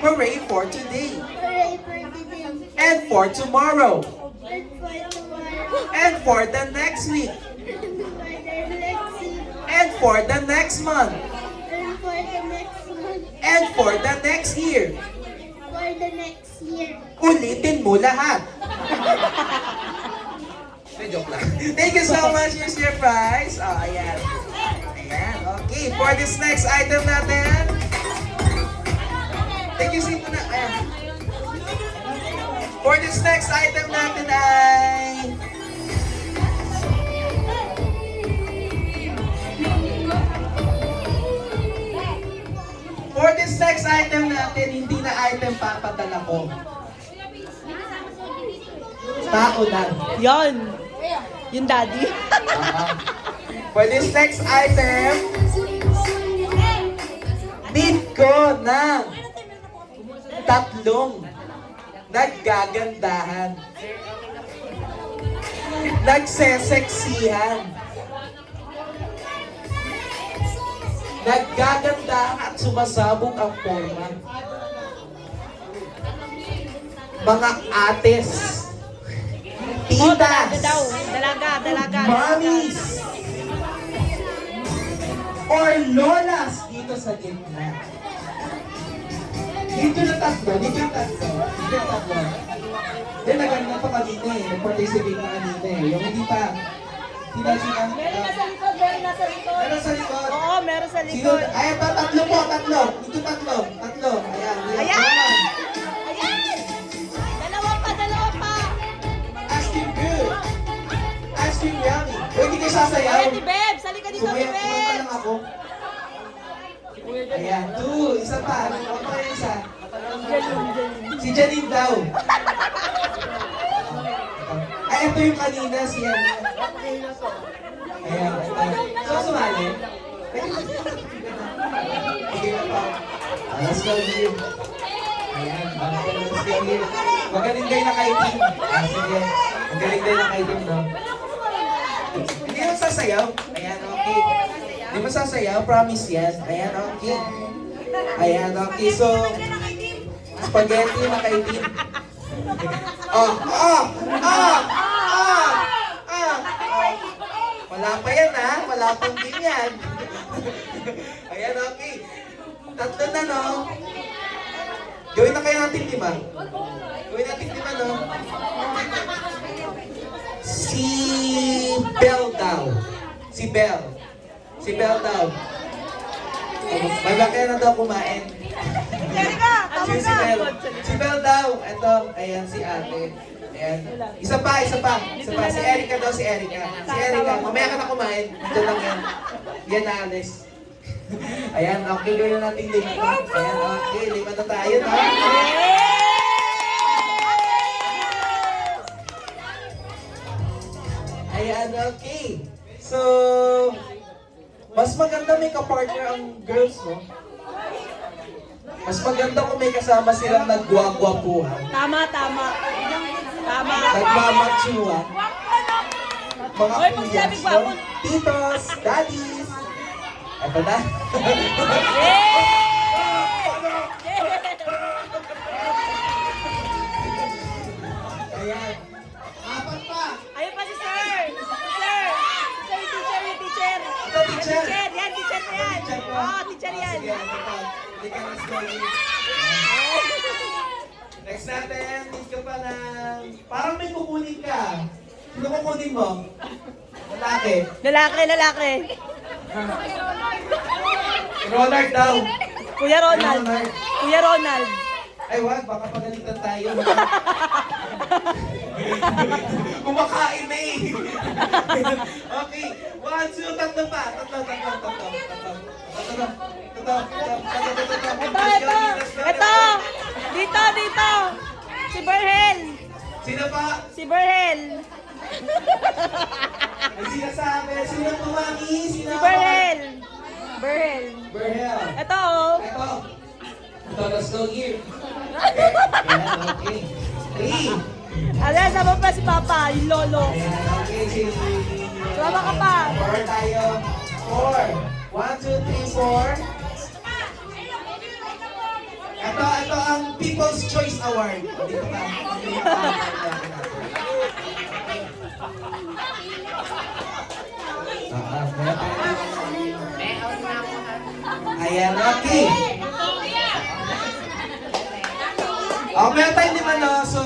[SPEAKER 1] Hooray for today!
[SPEAKER 3] Hooray for today.
[SPEAKER 1] And for tomorrow!
[SPEAKER 3] And for tomorrow.
[SPEAKER 1] And for the next week!
[SPEAKER 3] And for the next week.
[SPEAKER 1] And for the next month!
[SPEAKER 3] And for the next month.
[SPEAKER 1] And for the next year!
[SPEAKER 3] For the next year.
[SPEAKER 1] Ulitin mo lahat! Joke lang. Thank you so much. Here's your prize. Ayan. Ayan. Okay. For this next item natin. Thank you, Sito na. Ayan. For this next item natin ay... For this next item natin, hindi na item papadala ko. Tao lang.
[SPEAKER 3] Yan. Yung daddy.
[SPEAKER 1] For this next item, ko ng tatlong naggagandahan, nagseseksihan, naggagandahan at sumasabog ang forma. Mga ates,
[SPEAKER 3] Dalaga
[SPEAKER 1] titas,
[SPEAKER 3] daw. Dalaga.
[SPEAKER 1] mommies, or lolas dito sa gitna. Dito na tatlo. Then naganda pa kanina eh. Nag-participate na kanina eh. Yung hindi pa. Sino?
[SPEAKER 3] Meron nasa likod.
[SPEAKER 1] Meron sa likod.
[SPEAKER 3] Oo, meron sa
[SPEAKER 1] Sino?
[SPEAKER 3] likod.
[SPEAKER 1] Ay, ito, tatlo po. Dito tatlo. Ayan.
[SPEAKER 3] Ayan! Ayan! Dalawa pa.
[SPEAKER 1] Ice cream good. Ice cream yummy. Uy, hindi kayo sasayaw.
[SPEAKER 3] Ayan, ni Beb. Sali ka dito, ni
[SPEAKER 1] Kumaya
[SPEAKER 3] Beb.
[SPEAKER 1] lang ako. Ayan, isa pa. Ano pa yung isa? Si Janine daw. Ay, ito yung kanina, si ano. Ayan, ito. So, sumali? Okay na pa. Let's go here. Ayan, let's go here. Magaling kayo na kay team. Sige. Magaling kayo na kay team, no? Hindi mo sasayaw. Ayan, okay. Hindi mo sasayaw, promise yan. Ayan, okay. Ayan, okay. So, spaghetti na kay team. Wala pa yan, ha? Wala pang team yan. Ayan, okay. Tatlo na, no? Gawin na kayo natin, di ba? Gawin natin, di ba, no? Si Belle daw. Si Belle daw. May bakit na daw kumain. Si Belle. Si Belle daw. Ito, ayan, si ate. Ayan. Isa pa. Si Erica daw, si Erica. Mamaya ka na kumain. Ito lang yan. Yan na, Alice. Ayan, okay, gawin na natin lima. Ayan, okay, lima na tayo, no? Ayan, okay. So, mas maganda may kapartner ang girls, no? Mas maganda kung may kasama silang nagwagwapuhan.
[SPEAKER 3] Tama.
[SPEAKER 1] Nagmamatsuhan. Mga
[SPEAKER 3] Hoy, pag
[SPEAKER 1] kuyas,
[SPEAKER 3] sinabing
[SPEAKER 1] no?
[SPEAKER 3] gwapo.
[SPEAKER 1] Titos, daddies. Ito na. Ayan. Apat pa.
[SPEAKER 3] Ayun pa si Sir. Sir, yung teacher.
[SPEAKER 1] Ito, teacher.
[SPEAKER 3] Yan, teacher na yan. Oo, teacher yan.
[SPEAKER 1] Sige, ito pa. Hindi ka na story. Next natin, need ka pa ng... Parang may kukunin ka. Sino kukunin mo? Lalaki.
[SPEAKER 3] Lalaki.
[SPEAKER 1] Ronald daw.
[SPEAKER 3] Kuya Ronald.
[SPEAKER 1] Ay, wag. Baka pagalitan tayo. Kumakain na eh. Okay. 1, 2, tatlo pa. Tatlo.
[SPEAKER 3] Ito. Dito. Si Berhel.
[SPEAKER 1] Sino pa?
[SPEAKER 3] Si Berhel.
[SPEAKER 1] May sinasabi. Sino tumami? Sino?
[SPEAKER 3] Si Berhel.
[SPEAKER 1] Berhel.
[SPEAKER 3] Ito, oh.
[SPEAKER 1] Ito, let's go here. Okay. 3.
[SPEAKER 3] Ala, sama pa si Papa, yung lolo.
[SPEAKER 1] Okay, sige.
[SPEAKER 3] Sama ka pa.
[SPEAKER 1] 4 tayo. 4. 1, 2, 3, 4. Ito ang People's Choice Award. Dito pa. Ayan, okay. Meron tayo naman, no? So,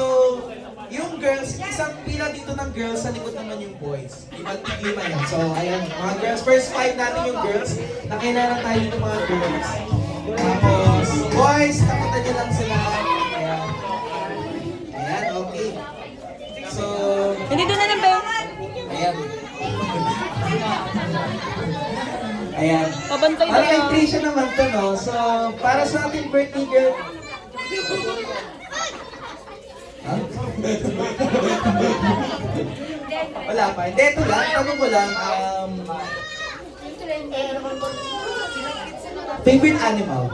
[SPEAKER 1] yung girls, isang pila dito ng girls, sa likod naman yung boys. Lima yan. So, ayan, mga girls. First 5 natin yung girls. Nakilala tayo dito mga girls. Tapos, boys, takutan nyo lang sila. Ayan, okay. So,
[SPEAKER 3] Hindi doon na lang ba?
[SPEAKER 1] ayan. Ayan.
[SPEAKER 3] Pabantay na
[SPEAKER 1] Ang
[SPEAKER 3] lang.
[SPEAKER 1] Tricia naman to, no? So, para sa ating birthday girl. Huh? Wala pa. Hindi, ito lang. Tanong ko lang. Favorite animal?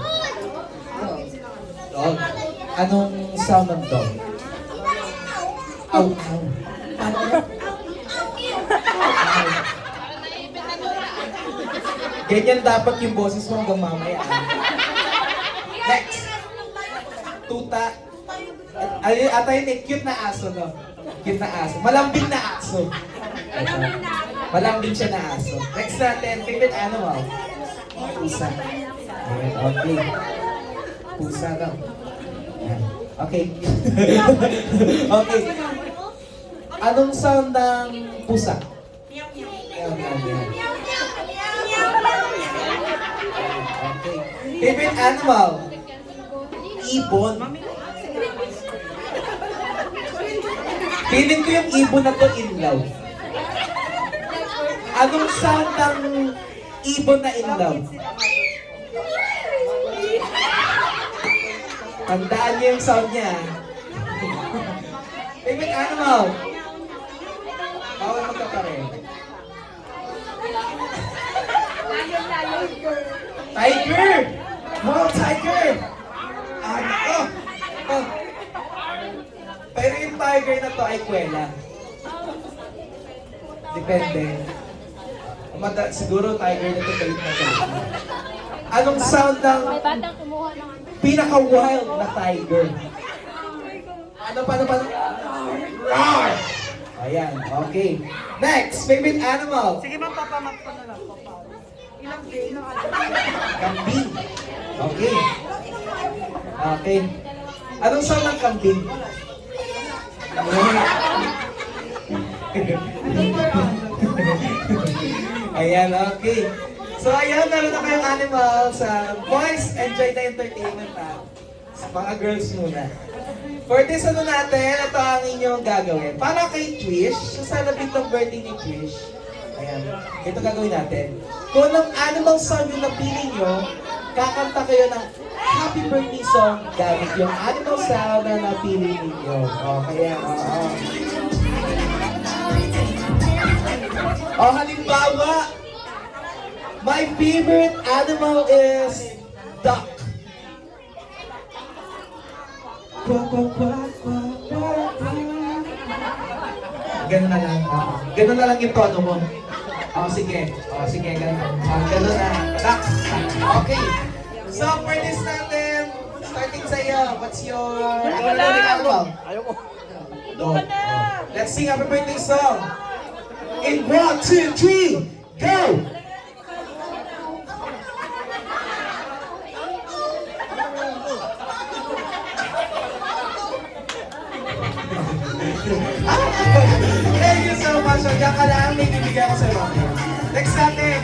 [SPEAKER 1] Dog. Anong sound ng dog? Aw, aw. Ganyan dapat yung boses mo hanggang mamaya. Next. Tuta. Ata yun eh, cute na aso, no? Cute na aso. Malambing na aso. Malambing siya na aso. Next natin, favorite animal? Pusa. Okay. Pusa daw. Yan. Okay. Okay. Anong sound ng pusa? Meow, meow, meow. Okay. Favorite animal? Ibon. Feeling ko yung ibon na to in love. Anong sound ng ibon na in love? Tandaan niyo yung sound niya. Favorite animal? Bawal magkapare. Tiger! Wow, tiger! Oh! Oh! Pero yung tiger na to ay kwela. Depende. Siguro tiger na to galit na galit. Anong sound ng
[SPEAKER 3] May batang kumuha ng
[SPEAKER 1] pinaka-wild na tiger? Paano? Roar! Ayan, okay. Next, favorite animal?
[SPEAKER 5] Sige ma'am, papamat ko na lang. Ilang
[SPEAKER 1] Kambing. Okay. Okay. Anong sound ng kambing? Ayan, okay. So ayan, meron na kayong animal sa boys, enjoy the entertainment ha. Sa mga girls muna. For this ano natin, ito ang inyong gagawin. Para kay Trish, sa celebrate ng birthday ni Trish. Ayan, ito gagawin natin. Kung ang animal song yung napili nyo, kakanta kayo ng happy birthday song gamit yung animal sound na napili ninyo. Kaya, halimbawa, my favorite animal is duck. Quack, quack, quack, quack, quack, quack. Ganun na lang. Ganun na lang yung tono mo. Sige. Sige, ganun. Ganun na. Duck. Okay. So, for this natin, starting sa iyo, what's your favorite animal?
[SPEAKER 5] Ayoko.
[SPEAKER 1] Dog. Let's sing happy birthday song. In 1, 2, 3, go! Thank you so much. Hanggang ka lang, may bibigyan ko sa'yo. Next natin,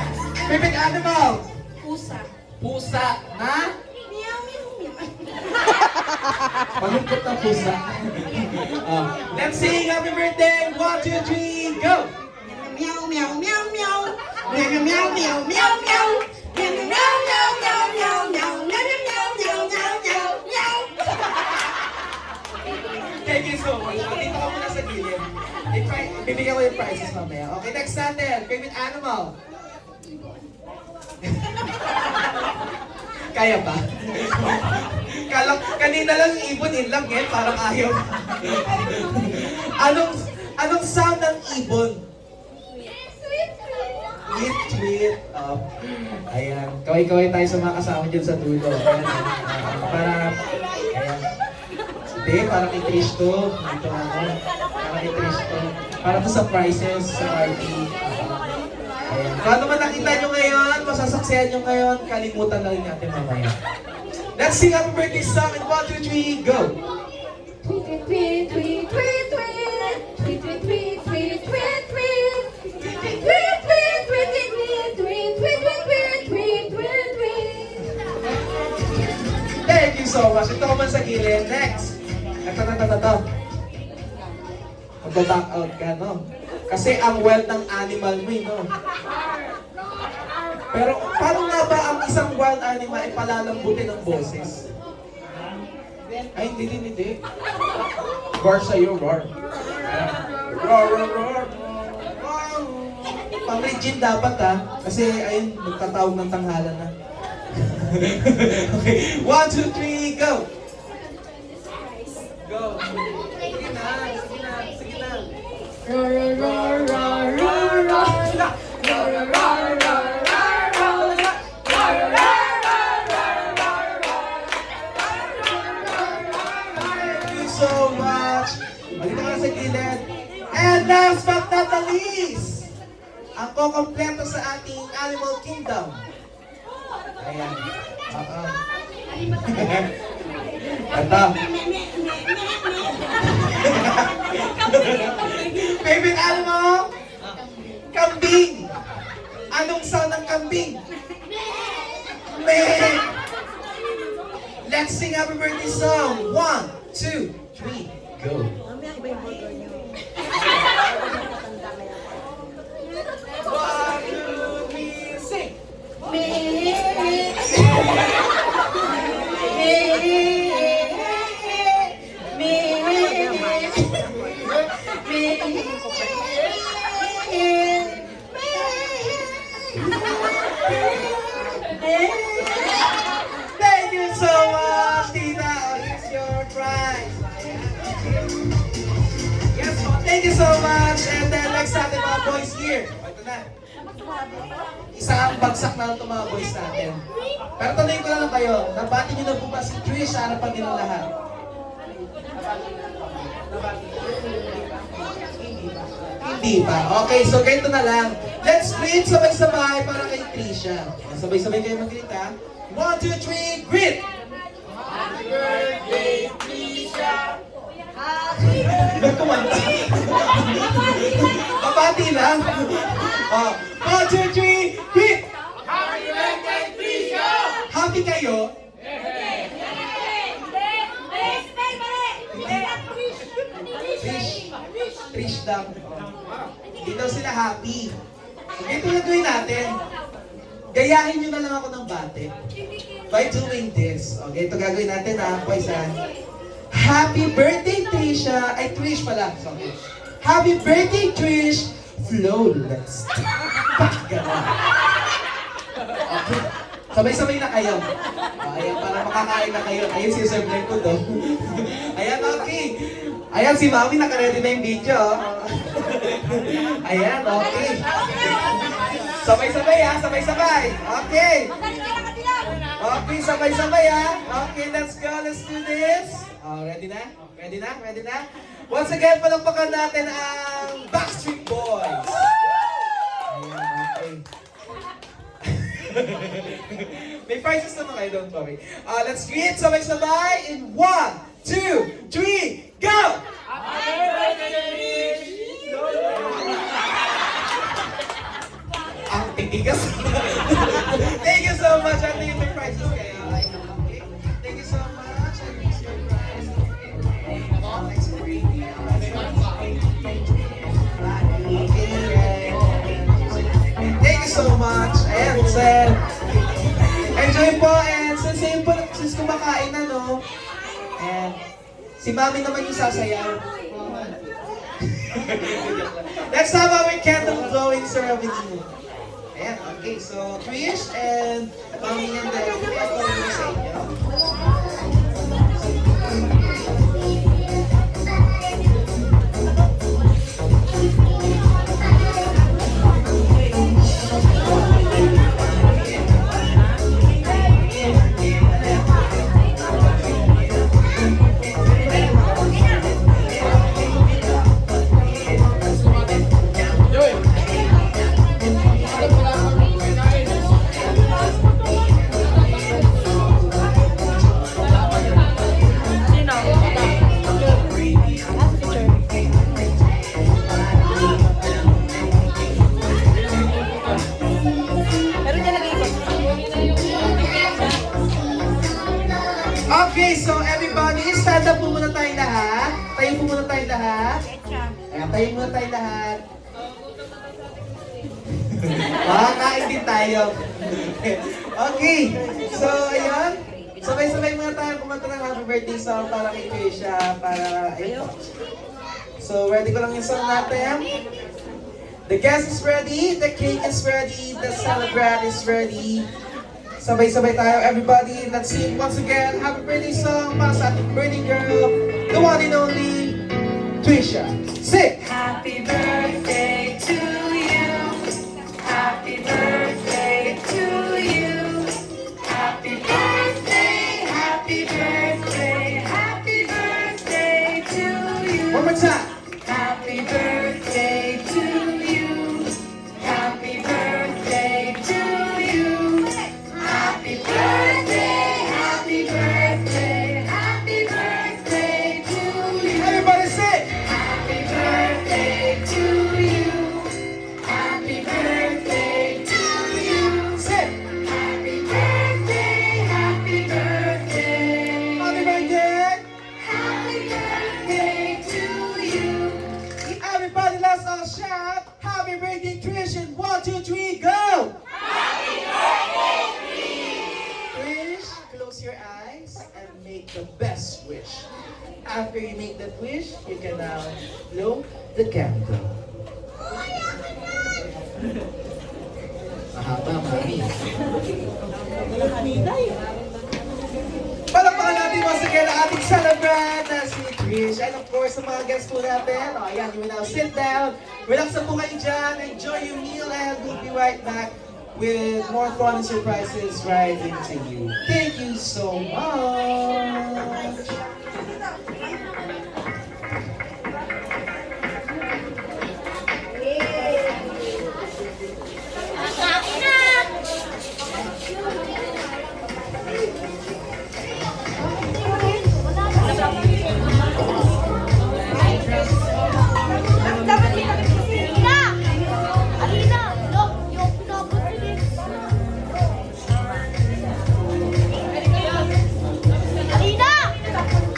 [SPEAKER 1] favorite animal?
[SPEAKER 2] Pusa.
[SPEAKER 1] Pusa na? Malungkot na pusa. Let's sing happy birthday. 1, 2, 3, go!
[SPEAKER 2] Meow, meow, meow, meow. Meow, meow, meow, meow, meow. Meow, meow, meow, meow, meow, meow. Meow, meow, meow, meow, meow, meow.
[SPEAKER 1] Thank you so much. Dito ka muna sa gilid. Bibigyan ko yung prizes mamaya. Okay, next natin. Favorite animal? Kaya ba? Kanina lang yung ibon in lang eh. Parang ayaw. Anong sound ng ibon? Tweet. Ayan. Kaway-kaway tayo sa mga kasama dyan sa dulo. Ayan. Ayan. Hindi, para kay Trish to. Dito ako. Para kay Trish to. Para to sa prizes, sa party. Ayan. Kung ano man nakita nyo ngayon, masasaksihan nyo ngayon, kalimutan na rin natin mamaya. Let's sing happy birthday song in 1, 2, 3, go!
[SPEAKER 2] Tweet, tweet, tweet, tweet, tweet. Tweet, tweet, tweet, tweet, tweet, tweet. Tweet, tweet, tweet, tweet, tweet, tweet, tweet, tweet, tweet, tweet, tweet, tweet.
[SPEAKER 1] Thank you so much. Ito ko man sa gilid. Next. Ito. Mag-back out ka, no? Kasi ang wild ng animal mo, no? Pero paano nga ba ang isang wild animal ay palalambutin ng boses? Ay, hindi. Roar sa'yo, roar. Roar. Pang-legit dapat ha. Kasi ayun, magtatawag ng tanghalan na. Okay, 1, 2, 3, go! Thank you so much. Dito ka na sa gilid. And last but not the least, ang kukompleto sa ating Animal Kingdom. Ayan. Ito. Favorite animal? Kambing. Anong sound ng kambing? Meh. Let's sing happy birthday song. 1, 2, 3, go. One, two, three, sing. Thank you so much, Tita. Oh, here's your prize. Yes, po. Thank you so much. And then next natin mga boys here. Ito na. Isang bagsak na lang itong mga boys natin. Pero tuloy ko na lang kayo. Nabati nyo na po ba si Trish sa harapan nilang lahat? Hindi pa. Okay, so ganito na lang. Let's greet sabay-sabay para kay Trisha. Sabay-sabay kayo mag-greet ha. 1, 2, 3, greet! Happy birthday, Trisha! Nagkumanta. Kapati lang. Oh, 1, 2, 3, greet! Happy birthday, Trisha! Happy kayo? Trish lang. Hindi daw sila happy. So, ito na gawin natin. Gayahin nyo na lang ako ng bate. By doing this. Okay, ito gagawin natin ha, boys ha. Happy birthday, Trisha. Ay, Trish pala. Sorry. Happy birthday, Trish. Flawless. Ganun. Okay. Sabay-sabay na kayo. Ayan, para makakain na kayo. Ayun, siserve ko doon. Ayan, okay. Ayan, si Mami nakaredy na yung video. Ayan, okay. Sabay-sabay ha, sabay-sabay. Okay. Okay, sabay-sabay ha. Okay, let's go. Let's do this. Oh, ready na? Ready na? Ready na? Once again, palakpakan natin ang Backstreet Boys. Ayan, okay. May prizes naman kayo, don't worry. Let's greet sabay-sabay in 1, 2, 3, go! Ang titigas. Thank you so much. Ano yung may prizes kayo? Okay. Thank you so much. I miss your prize. Thanks for reading. Thank you so much. Ayan, sir. Enjoy po. And since kumakain na, no? And si Mami naman yung sasayaw. Let's have our candle blowing ceremony. Ayan, okay. So, Trish and Mami and the echo yung sa inyo. Okay, so everybody, stand up po muna tayong lahat. Tayo po muna tayong lahat. Ayan, tayo muna tayong lahat. Makakain din tayo. Okay, so ayun. Sabay-sabay muna tayo kumanta ng happy birthday song para kay Trisha. Ayun. So, ready ko lang yung song natin. The guest is ready, the cake is ready, the celebrant is ready. Sabay-sabay tayo, everybody. Let's sing once again. Happy birthday song para sa ating birthday girl, the one and only Trisha. Sing!
[SPEAKER 5] Happy birthday to you. Happy birthday to you. Happy birthday, happy birthday, happy birthday to you.
[SPEAKER 1] One more time.
[SPEAKER 5] Happy birthday to you. Happy birthday to you. Happy birthday, happy birthday, happy birthday to you.
[SPEAKER 1] Everybody sing!
[SPEAKER 5] Happy birthday to you. Happy birthday to you.
[SPEAKER 1] Sing!
[SPEAKER 5] Happy birthday, happy birthday.
[SPEAKER 1] Happy birthday!
[SPEAKER 5] Happy birthday to you.
[SPEAKER 1] Everybody, let's all shout! Happy birthday, Trish! And 1, 2, 3, go! Happy birthday, Trish! Close your eyes and make the best wish. After you make that wish, you can now blow the candle. Mahaba, mami. Palakpakan natin once again ang ating celebrant na si Trish. And of course, sa mga guests po natin, ayan, you will now sit down. Relax na po kayo dyan. Enjoy your meal and we'll be right back with more fun and surprises right into you. Thank you so much.
[SPEAKER 3] Alina!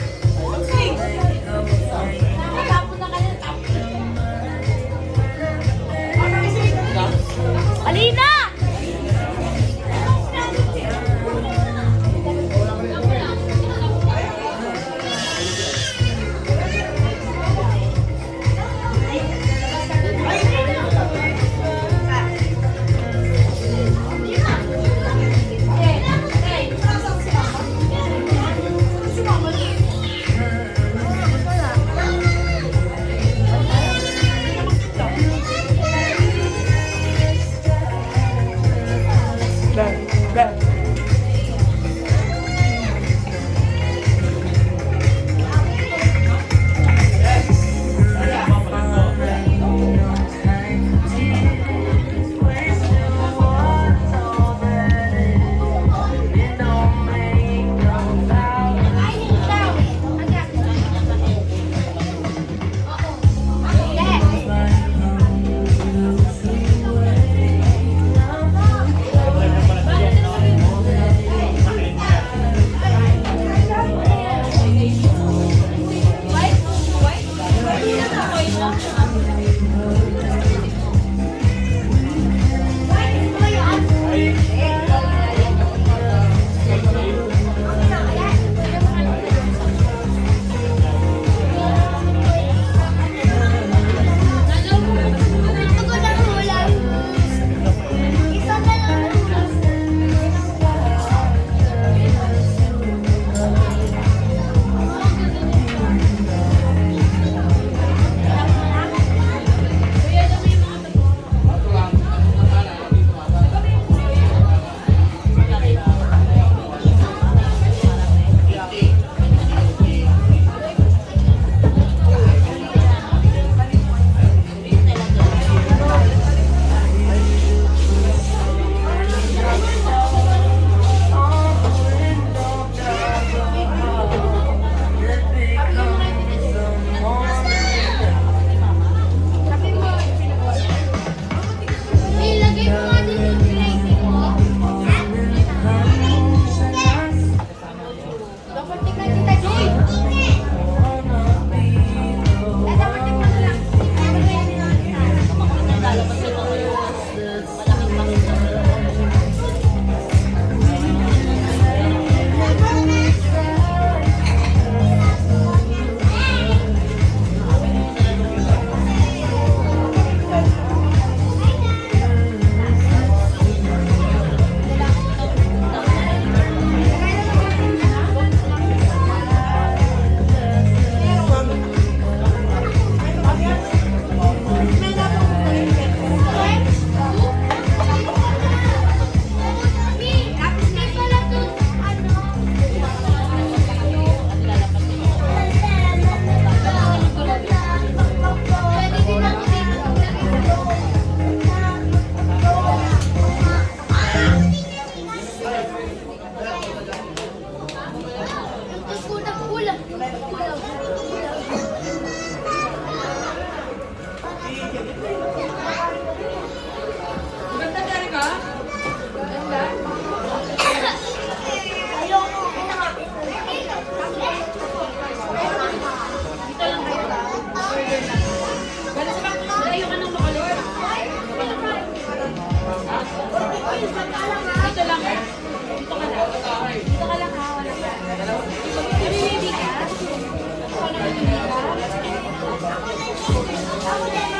[SPEAKER 5] Show you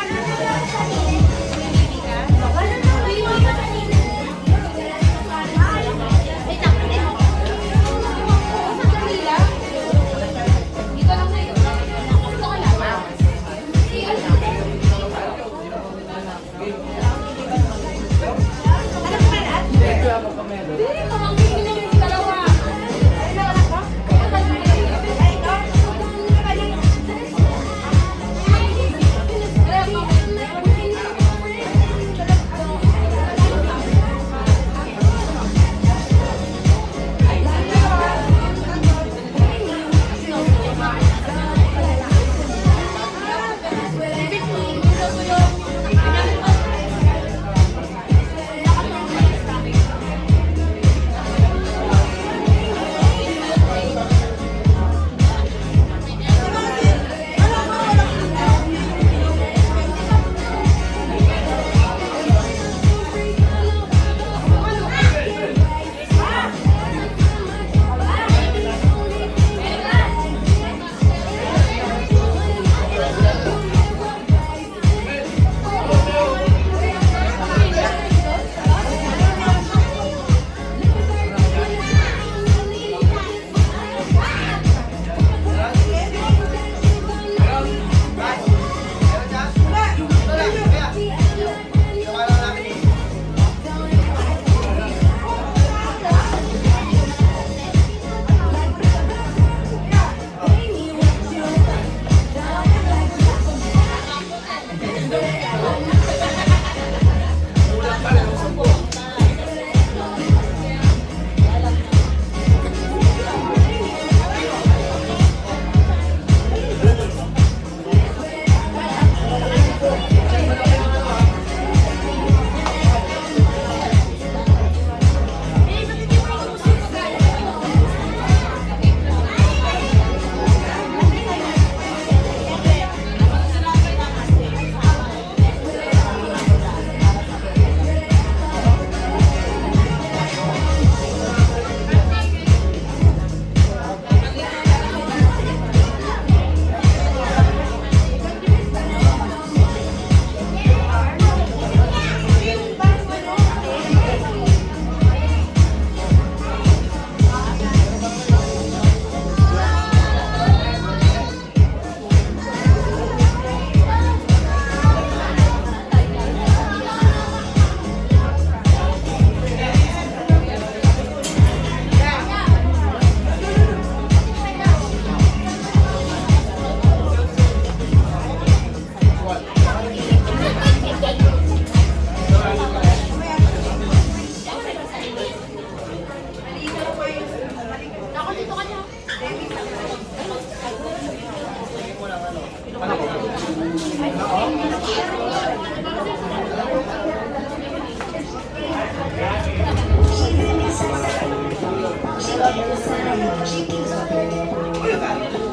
[SPEAKER 5] how to know.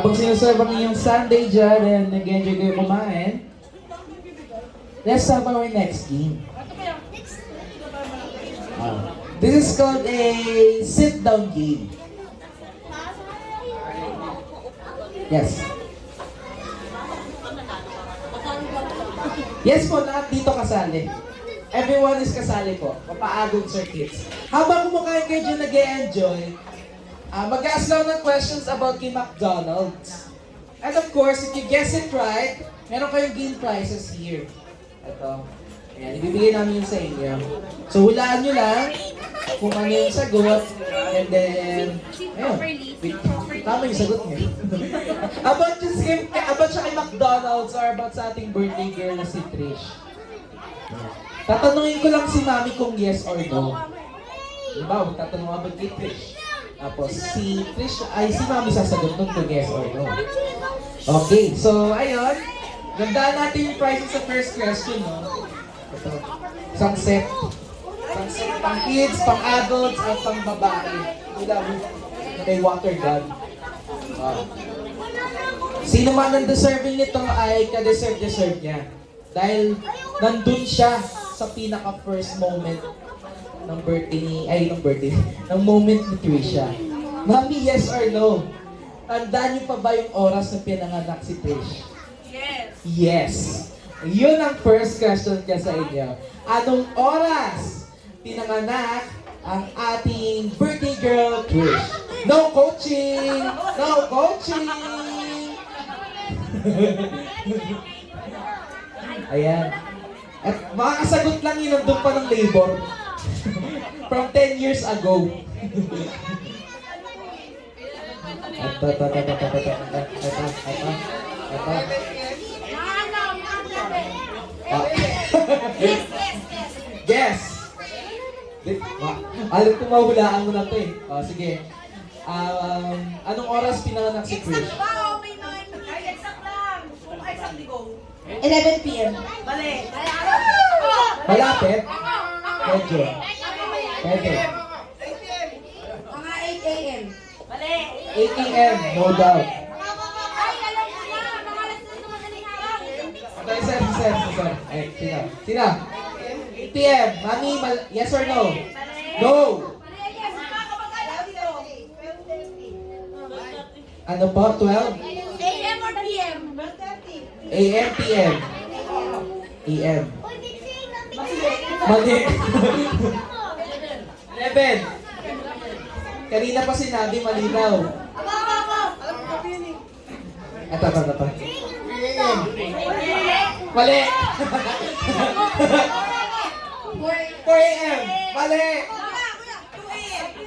[SPEAKER 1] Habang sinuserve ang iyong Sunday dyan and nag-enjoy kayo kumain, let's have our next game. This is called a sit-down game. Yes. Yes po, lahat dito kasali. Everyone is kasali po. Papaagod Sir Kids. Habang kumakain kayo dyan nag-e-enjoy, mag-ask lang ng questions about kay McDonald's. And of course, if you guess it right, meron kayong game prizes here. Ito. Ayan, ibibigay namin yun sa inyo. So, hulaan nyo lang kung ano yung sagot. And then, ayun. Wait, tama yung sagot niya. about siya kay McDonald's or about sa ating birthday girl na si Trish. Tatanungin ko lang si Mami kung yes or no. Diba, tatanong about kay Trish. Tapos si Trish, si Mami sasagot nun kung yes or no. Okay, so ayun. Gandaan natin yung prizes sa first question, no? Ito. Isang set. Isang set pang kids, pang adults, at pang babae. May water gun. Sino man ang deserving nito ay ka-deserve niya. Dahil nandun siya sa pinaka-first moment ng ng moment ni Trisha. Mami, yes or no? Tandaan niyo pa ba yung oras na pinanganak si Trish?
[SPEAKER 3] Yes.
[SPEAKER 1] Yes. Yun ang first question niya sa inyo. Anong oras pinanganak ang ating birthday girl, Trish? No coaching! No coaching! Ayan. At makakasagot lang yun nandun pa ng labor. From 10 years ago. Guess! Alam ko mahulaan mo na to eh. Sige. Anong oras pinanganak si Trish?
[SPEAKER 3] Exact ba? May ay, exact lang. Kung exact, di go.
[SPEAKER 2] 11 p.m.
[SPEAKER 3] Mali.
[SPEAKER 1] Malapit? Medyo. Pwede.
[SPEAKER 2] Mga 8 a.m.
[SPEAKER 3] Mali.
[SPEAKER 1] 8 a.m. No doubt.
[SPEAKER 3] Ay, alam ko na. Mga alas na madaling araw.
[SPEAKER 1] Okay, sir. Ay, sino? 8 p.m. Mami, yes or no? No!
[SPEAKER 3] Mali, yes. Makakapag-alam dito.
[SPEAKER 1] Ano po? 12?
[SPEAKER 3] AM or PM? 12:30.
[SPEAKER 1] a.m. p.m. a.m. Mali. 11. Kanina pa sinabi malinaw. Ito. Mali. 4 a.m. Mali.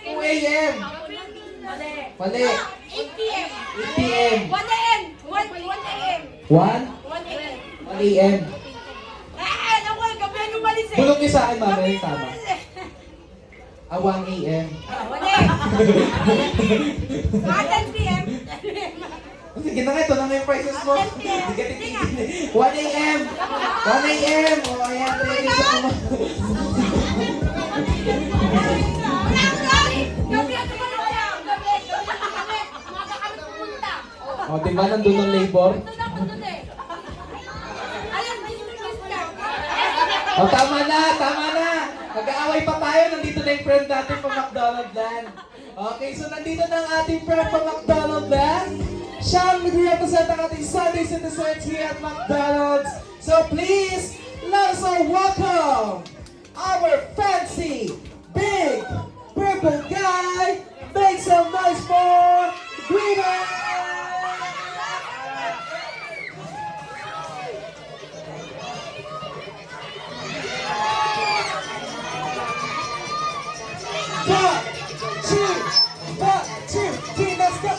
[SPEAKER 1] 2 a.m. Mali.
[SPEAKER 3] 8 PM.
[SPEAKER 1] 8 p.m.
[SPEAKER 3] 1 AM. 1 AM.
[SPEAKER 1] 1?
[SPEAKER 3] 1 AM.
[SPEAKER 1] 1 a.m.
[SPEAKER 3] Alam ko, gabi yung malis eh.
[SPEAKER 1] Bulong niyo sa akin, mami. Yung tama. 1 a.m.
[SPEAKER 3] Mali. 10 PM.
[SPEAKER 1] Sige na nga, ito na nga yung prices mo. Sige, tigil. 1 a.m. 1 a.m. O, ayan. Tigil sa kuma.
[SPEAKER 3] Gabi at tumalong siya. Gabi. Umaga kami pumunta.
[SPEAKER 1] O, diba nandun ng labor?
[SPEAKER 3] Doon ako doon eh. Alam, business ka.
[SPEAKER 1] O, tama na. Mag-aaway pa tayo. Nandito na yung friend natin pa McDonald Land. Okay, so nandito na ang ating friend pa McDonald Land. Siya ang nag-represent ang ating Sundays and Desserts here at McDonald's. So please, let us all welcome our fancy, big, purple guy. Make some noise for Guido! One, two, three, let's go!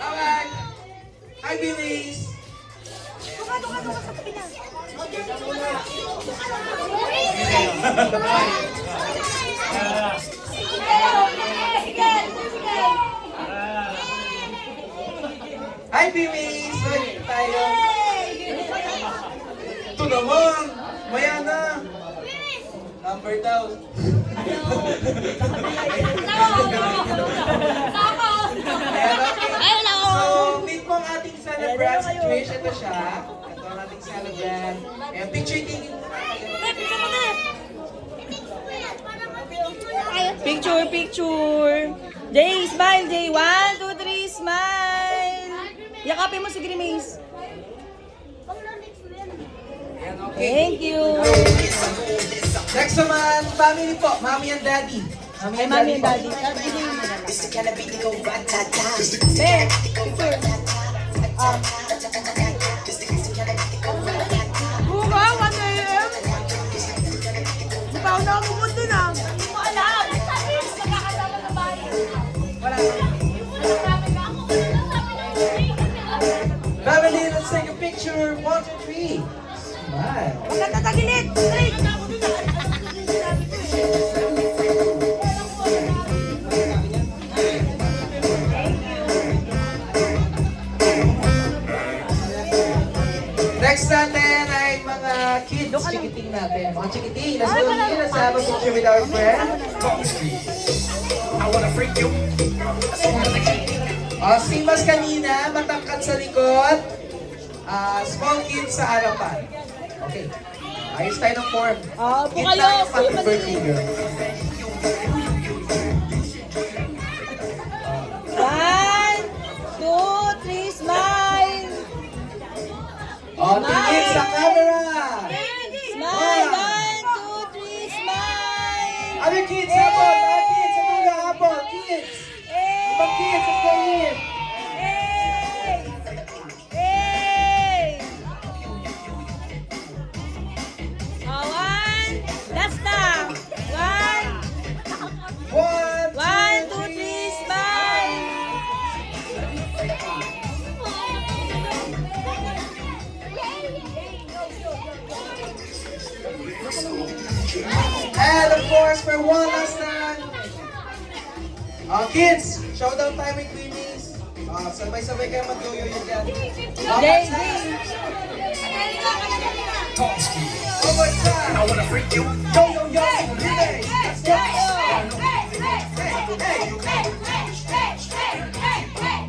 [SPEAKER 1] Alright! Hi, Billies! Hi, Billies! Nandito tayo. naman. Maya na. Number daw. Ayan, okay.
[SPEAKER 3] Hello!
[SPEAKER 1] So, meet mo ang ating celebrant situation. Ito siya. Ito ang ating celebrant. Ayan, picture taking muna tayo.
[SPEAKER 3] Picture, picture. Jay, smile, Jay. 1, 2, 3, smile. Yakapin mo si Grimace.
[SPEAKER 1] Ayan, okay.
[SPEAKER 3] Thank you.
[SPEAKER 1] Next naman, family po. Mommy and daddy.
[SPEAKER 3] Ay, mami and
[SPEAKER 1] po.
[SPEAKER 3] daddy. Be, picture. Buka, 1 a.m. Ikaw na ako dun ah. Hindi mo alam. Sabi, magkakasama na bahay.
[SPEAKER 1] Wala. Family, let's take a picture. 1, 2, 3. Smile.
[SPEAKER 3] Huwag ka tatagilid. Straight.
[SPEAKER 1] Next natin ay mga kids, chikiting natin. Mga chikiting, let's go here. Let's have a picture with our friend. Si Mas kanina, matangkad sa likod. Small kids sa harapan. Okay. Ayos tayo ng form.
[SPEAKER 3] Upo
[SPEAKER 1] Gitna
[SPEAKER 3] kayo.
[SPEAKER 1] yung happy birthday girl.
[SPEAKER 3] 1, 2, 3, smile.
[SPEAKER 1] Tingin sa camera.
[SPEAKER 3] Smile. 1, 2, 3, smile.
[SPEAKER 1] Other kids, habol. Mga kids, sa dulo, habol. Kids. Ibang kids, let's go here.
[SPEAKER 3] Hey! Hey! One. Last na. 1,
[SPEAKER 1] 1,
[SPEAKER 3] 2, 3, smile.
[SPEAKER 1] And of course, for one last time. Kids, showdown time with Queenies. Sabay-sabay kayo mag-yo-yo dyan.
[SPEAKER 3] Jay, Jay.
[SPEAKER 1] Oh my God! I wanna freak you. Yo-yo-yo, Queenies. Let's go.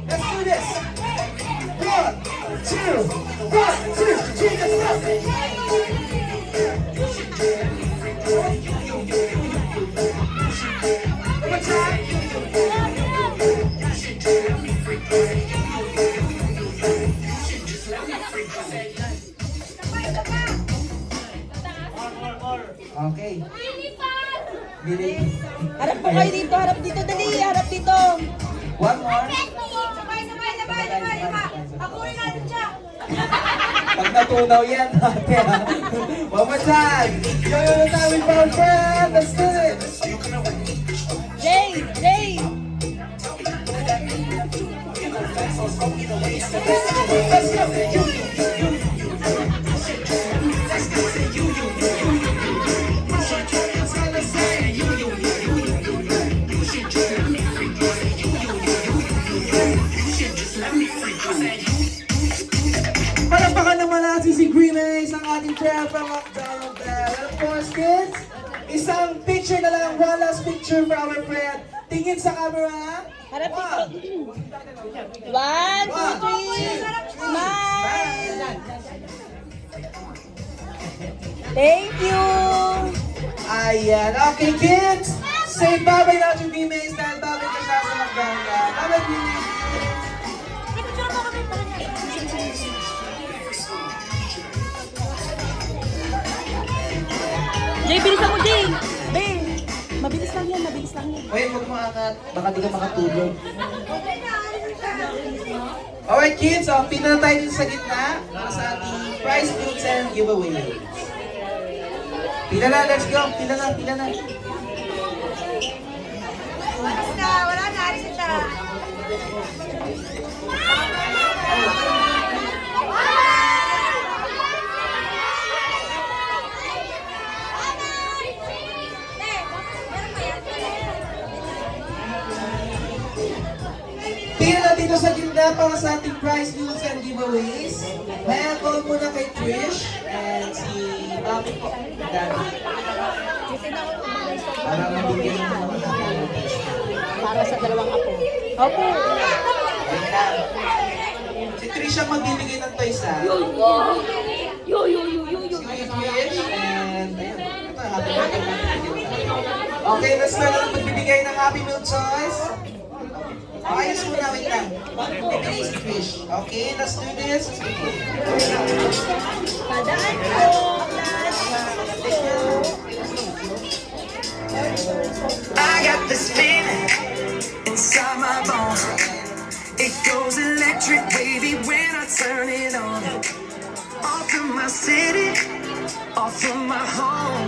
[SPEAKER 1] Let's do this. 1, 2, 1, 2, 3, let's go. One more time. Okay. Lili.
[SPEAKER 3] Harap po kayo dito, harap dito, dali, harap dito.
[SPEAKER 1] One more.
[SPEAKER 3] Pakuhin natin siya.
[SPEAKER 1] Pag natunaw yan, ate ha. One more time. Yo-yo na tayo with our friend. Let's do it.
[SPEAKER 3] Jay, Jay.
[SPEAKER 1] Let's go. Palapakan naman natin si Grimace, ang ating friend from McDonald Bell. And of course, kids, isang picture na lang, one last picture for our friend. Tingin sa camera.
[SPEAKER 3] Harap
[SPEAKER 1] One.
[SPEAKER 3] dito. 1, 2, 3, smile. Thank you.
[SPEAKER 1] Ayan. Okay, kids. Say bye-bye now to Grimace dahil bye-bye ka siya sa McDonald Bell. Bye-bye, Grimace.
[SPEAKER 3] Jay, bilisan mo, Jay. Jay, mabilis lang yan, mabilis lang yan.
[SPEAKER 1] Wait, huwag mo angat. Baka di ka makatulog. Alright, kids. Pina na tayo dito sa gitna para sa ating prize groups and giveaway. Pila na, let's go. Pila na, pila na.
[SPEAKER 3] Wala na, alis na.
[SPEAKER 1] Pila na din dito sa gitna para sa ating prize news and giveaways. May call muna kay Trish and si Mami po. Daddy. Para mabigyan ng mga happy.
[SPEAKER 3] Para sa dalawang apo. Opo.
[SPEAKER 1] Wait lang. Si Trish ang magbibigay ng toys ha.
[SPEAKER 3] Yo.
[SPEAKER 1] Si Trish and ayun. Ito, happy birthday. Okay, let's start na magbibigay ng Happy Meal toys. Ayos muna, wait lang. Bibigay si Trish. Okay, let's do this. Let's begin.
[SPEAKER 3] Padaan po.
[SPEAKER 6] I got this feeling inside my bones. It goes electric, baby, when I turn it on. Off from my city, off from my home.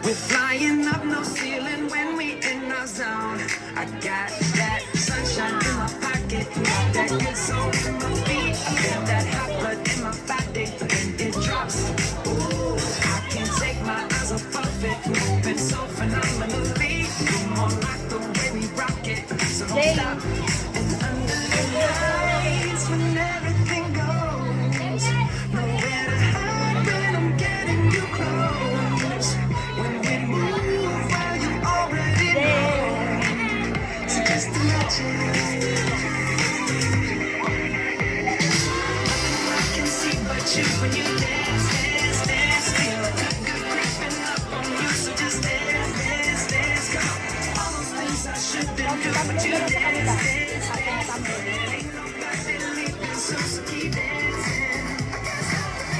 [SPEAKER 6] We're flying up, no ceiling when we in our zone. I got that sunshine in my pocket, got that good soul in my feet. I feel that hot blood in my body when it drops. Ooh, I can't take my eyes off of it, moving so phenomenally. Come on, like the way we rock it, so don't stop. And under the lights, when everything goes, nowhere to hide when I'm getting you close. When we move, well, you already know. So just imagine. I can see but you when you dance, dance, dance. Feel a good, good creeping up on you. So just dance, dance, dance. Come on. All those things I shouldn't do, but you dance, dance, dance. Ain't nobody leaving, so keep dancing.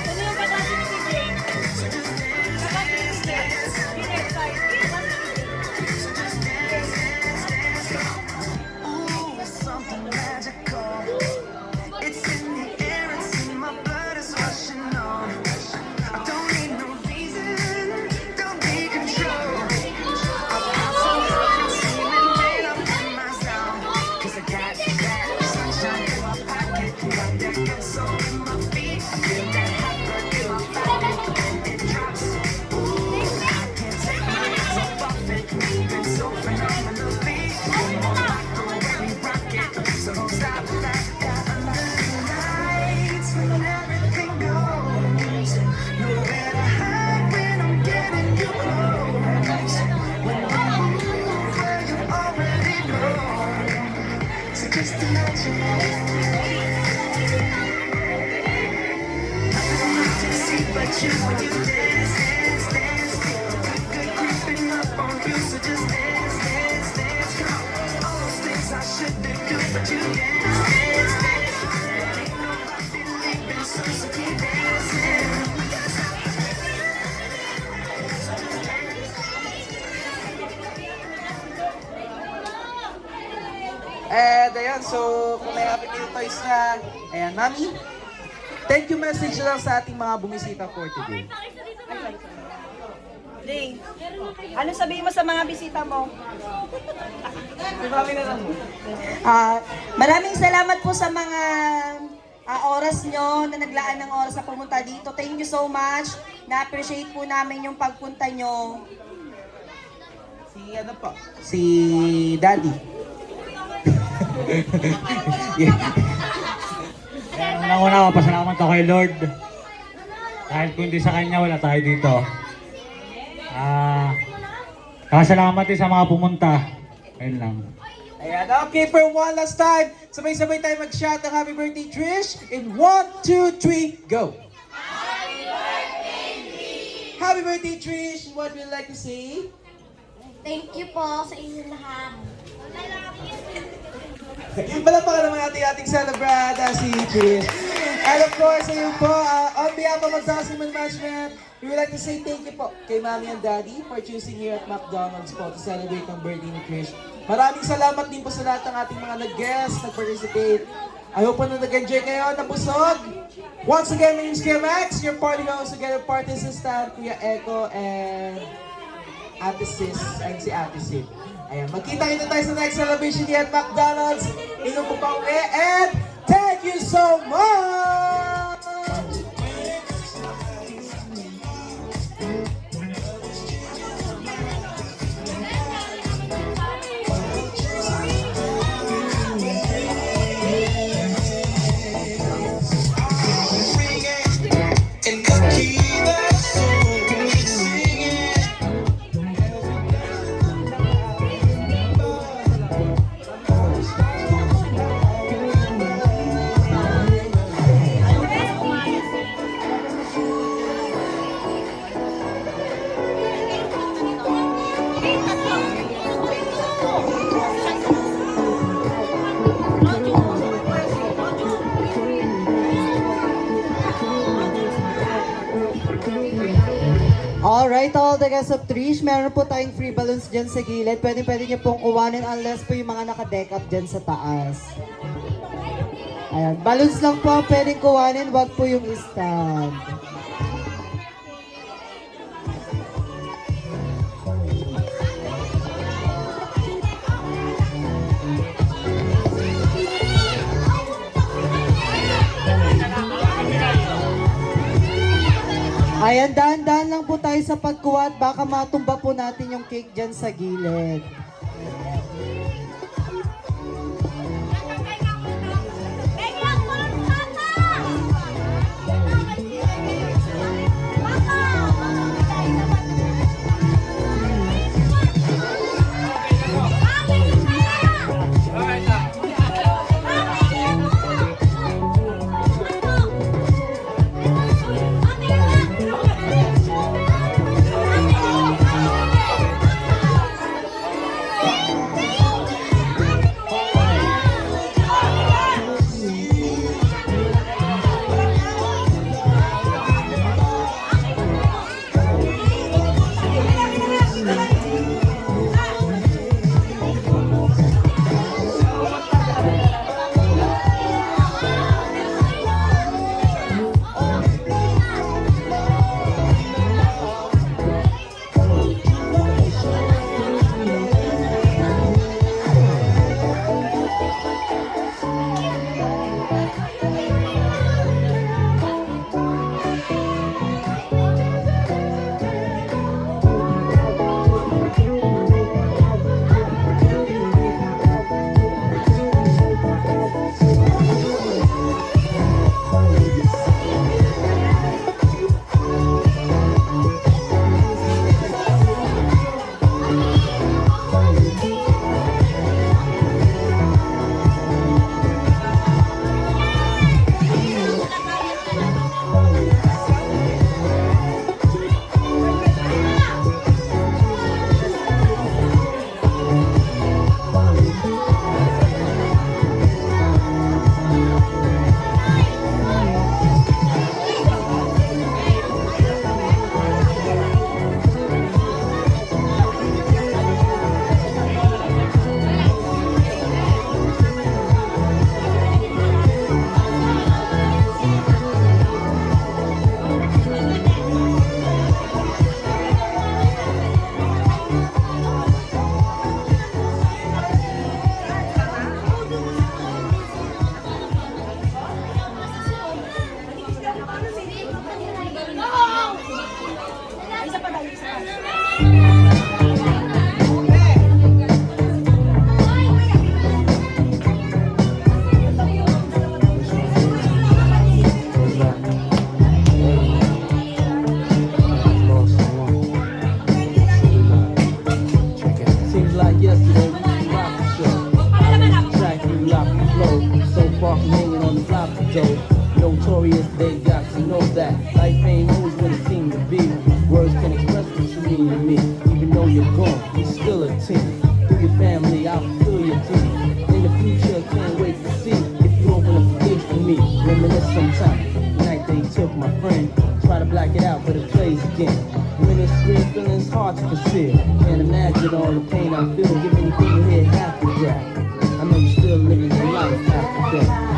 [SPEAKER 3] Ano yung padaan ni Jane? Kapag ni Jane,
[SPEAKER 6] Ooh, it's something magical. It's in the air, it's in my blood, it's rushing on. I don't need no reason, don't be control. I feel so high, I'm feeling when I'm in my zone. 'Cause I got that sunshine in my pocket, got that good soul in my feet. I feel that hot blood in my body when it drops. Ooh, I can't take my eyes off of it, moving so phenomenally. Come on, like the way we rock it, so don't stop that. Under the lights, when everything goes, nowhere to hide when I'm getting you close. When we move, well, you already know. So just imagine. Nothing I can see but you when you dance, dance, dance. Feel good, good creeping up on you. So just dance, dance, dance. Come on. All those things I shouldn't do, but you dance, dance, dance. Ain't nobody leaving, so keep dancing.
[SPEAKER 1] And ayan, so kung may Happy Meal toys na, ayan, Mami, thank you message lang sa ating mga bumisita for today.
[SPEAKER 3] Ding, ano sabihin mo sa mga bisita mo?
[SPEAKER 1] Mami na lang mo.
[SPEAKER 7] Maraming salamat po sa mga oras nyo na naglaan ng oras sa pumunta dito. Thank you so much. Na-appreciate po namin yung pagpunta nyo.
[SPEAKER 1] Si ano po? Si Daddy.
[SPEAKER 8] Unang-una, pasalamat ako kay Lord. Dahil kung hindi sa Kanya, wala tayo dito. Salamat din sa mga pumunta. Ayun lang.
[SPEAKER 1] Ayan, okay, for one last time, sabay-sabay tayo mag-shout ng happy birthday, Trish. In 1, 2, 3, go! Happy birthday, Trish! What would you like to say?
[SPEAKER 2] Thank you po sa inyo lahat.
[SPEAKER 1] Palakpakan naman natin ating celebrada si Trish. And of course, ayun po, on behalf of Magdalene Management, we would like to say thank you po kay Mommy and Daddy for choosing here at McDonald's po to celebrate ang birthday ni Trish. Maraming salamat din po sa lahat ng ating mga nag-guests, nag-participate. I hope na nag-enjoy kayo, nabusog. Once again, my name is Kuya Max, your party host, together party assistant, Kuya Echo, and Ate Sis, and si Ate Sid. Ayan, magkita-kita tayo sa next celebration here at McDonald's. Inom po pa uwi, and thank you so much!
[SPEAKER 9] Quezon Trish, meron po tayong free balloons dyan sa gilid. Pwede niyo pong kuwanin unless po yung mga naka-deck up dyan sa taas. Ayan, balloons lang po pwedeng kuwanin, wag po yung stand. Ayan, dahan-dahan lang po tayo sa pagkuha at baka matumba po natin yung cake dyan sa gilid.
[SPEAKER 10] Notorious, they got to know that life ain't always what it seemed to be. Words can express what you mean to me. Even though you're gone, you're still a team. Through your family, I'll fill your team. In the future, can't wait to see if you open up the gates for me. Reminisce sometime. The night they took my friend. Try to black it out, but it plays again. When it's real, feeling's hard to conceal. Can't imagine all the pain I feel. Give anything to hear half the breath. I know you're still living your life after death.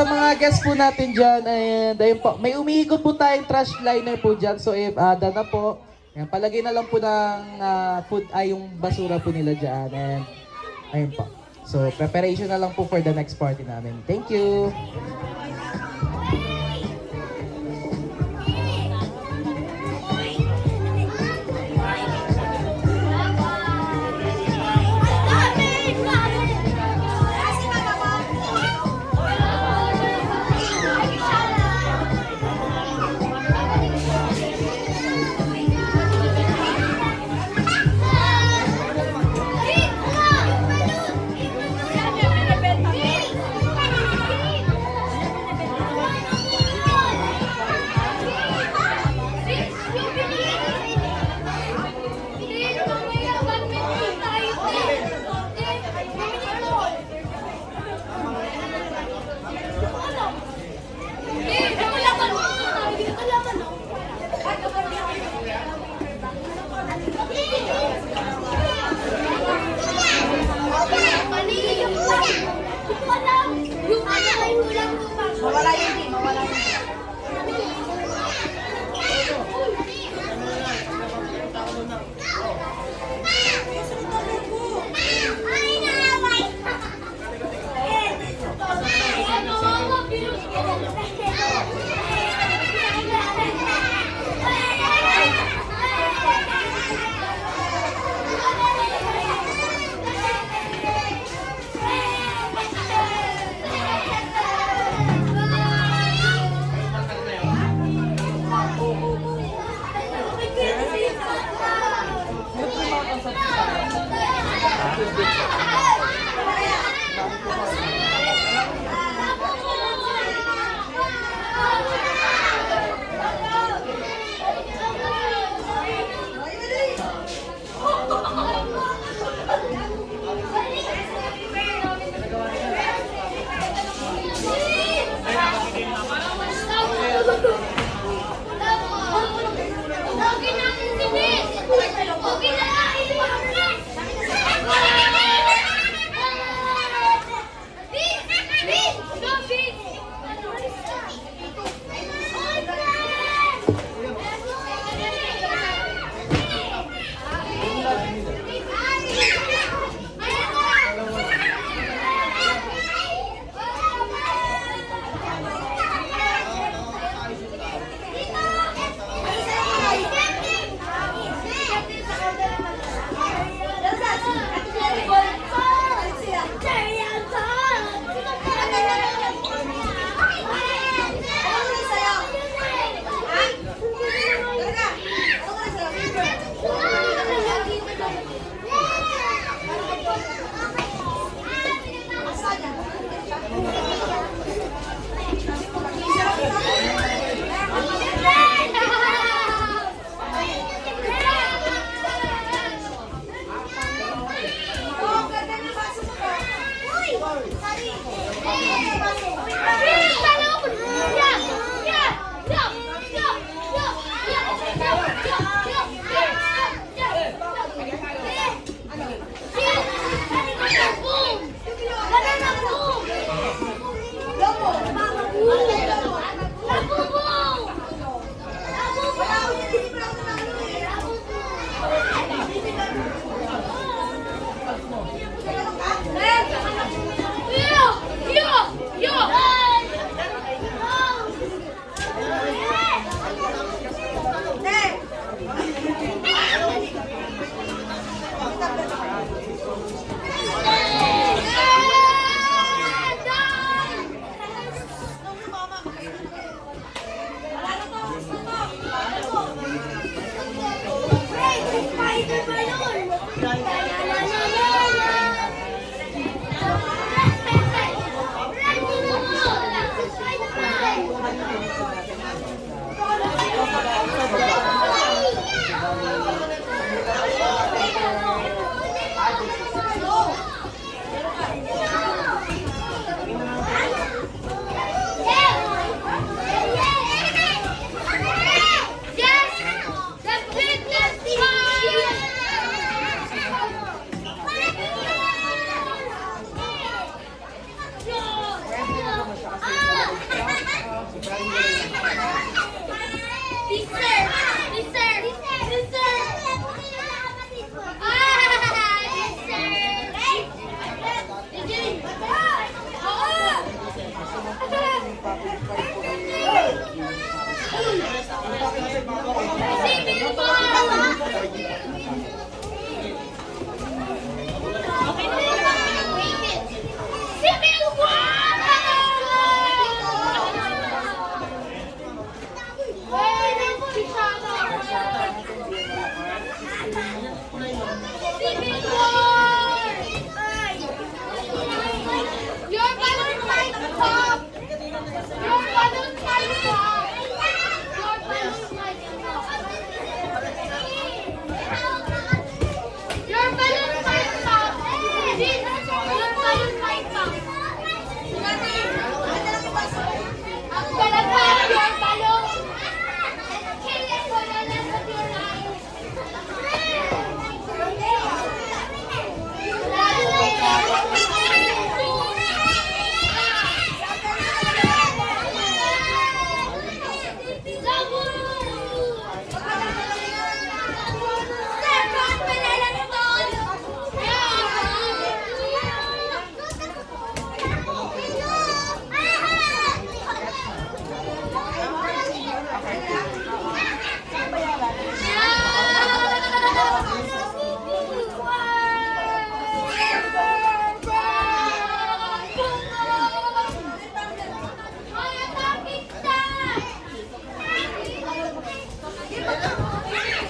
[SPEAKER 11] sa mga guests po natin dyan, and ayun po, may umiikot po tayong trash liner po dyan. So if na po, ayan, palagay na lang po ng food, yung basura po nila dyan. And ayun po. So preparation na lang po for the next party namin. Thank you!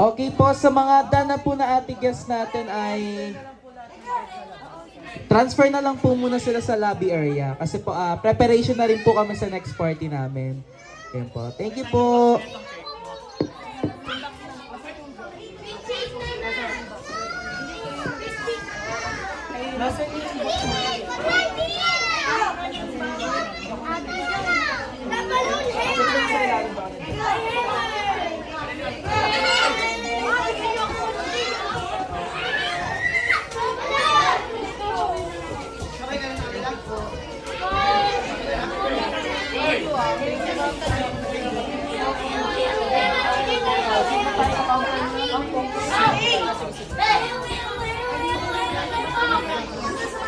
[SPEAKER 11] Okay po, sa mga dana po na ate guest natin ay transfer na lang po muna sila sa lobby area. Kasi po, preparation na rin po kami sa next party namin. Ayan po. Thank you po.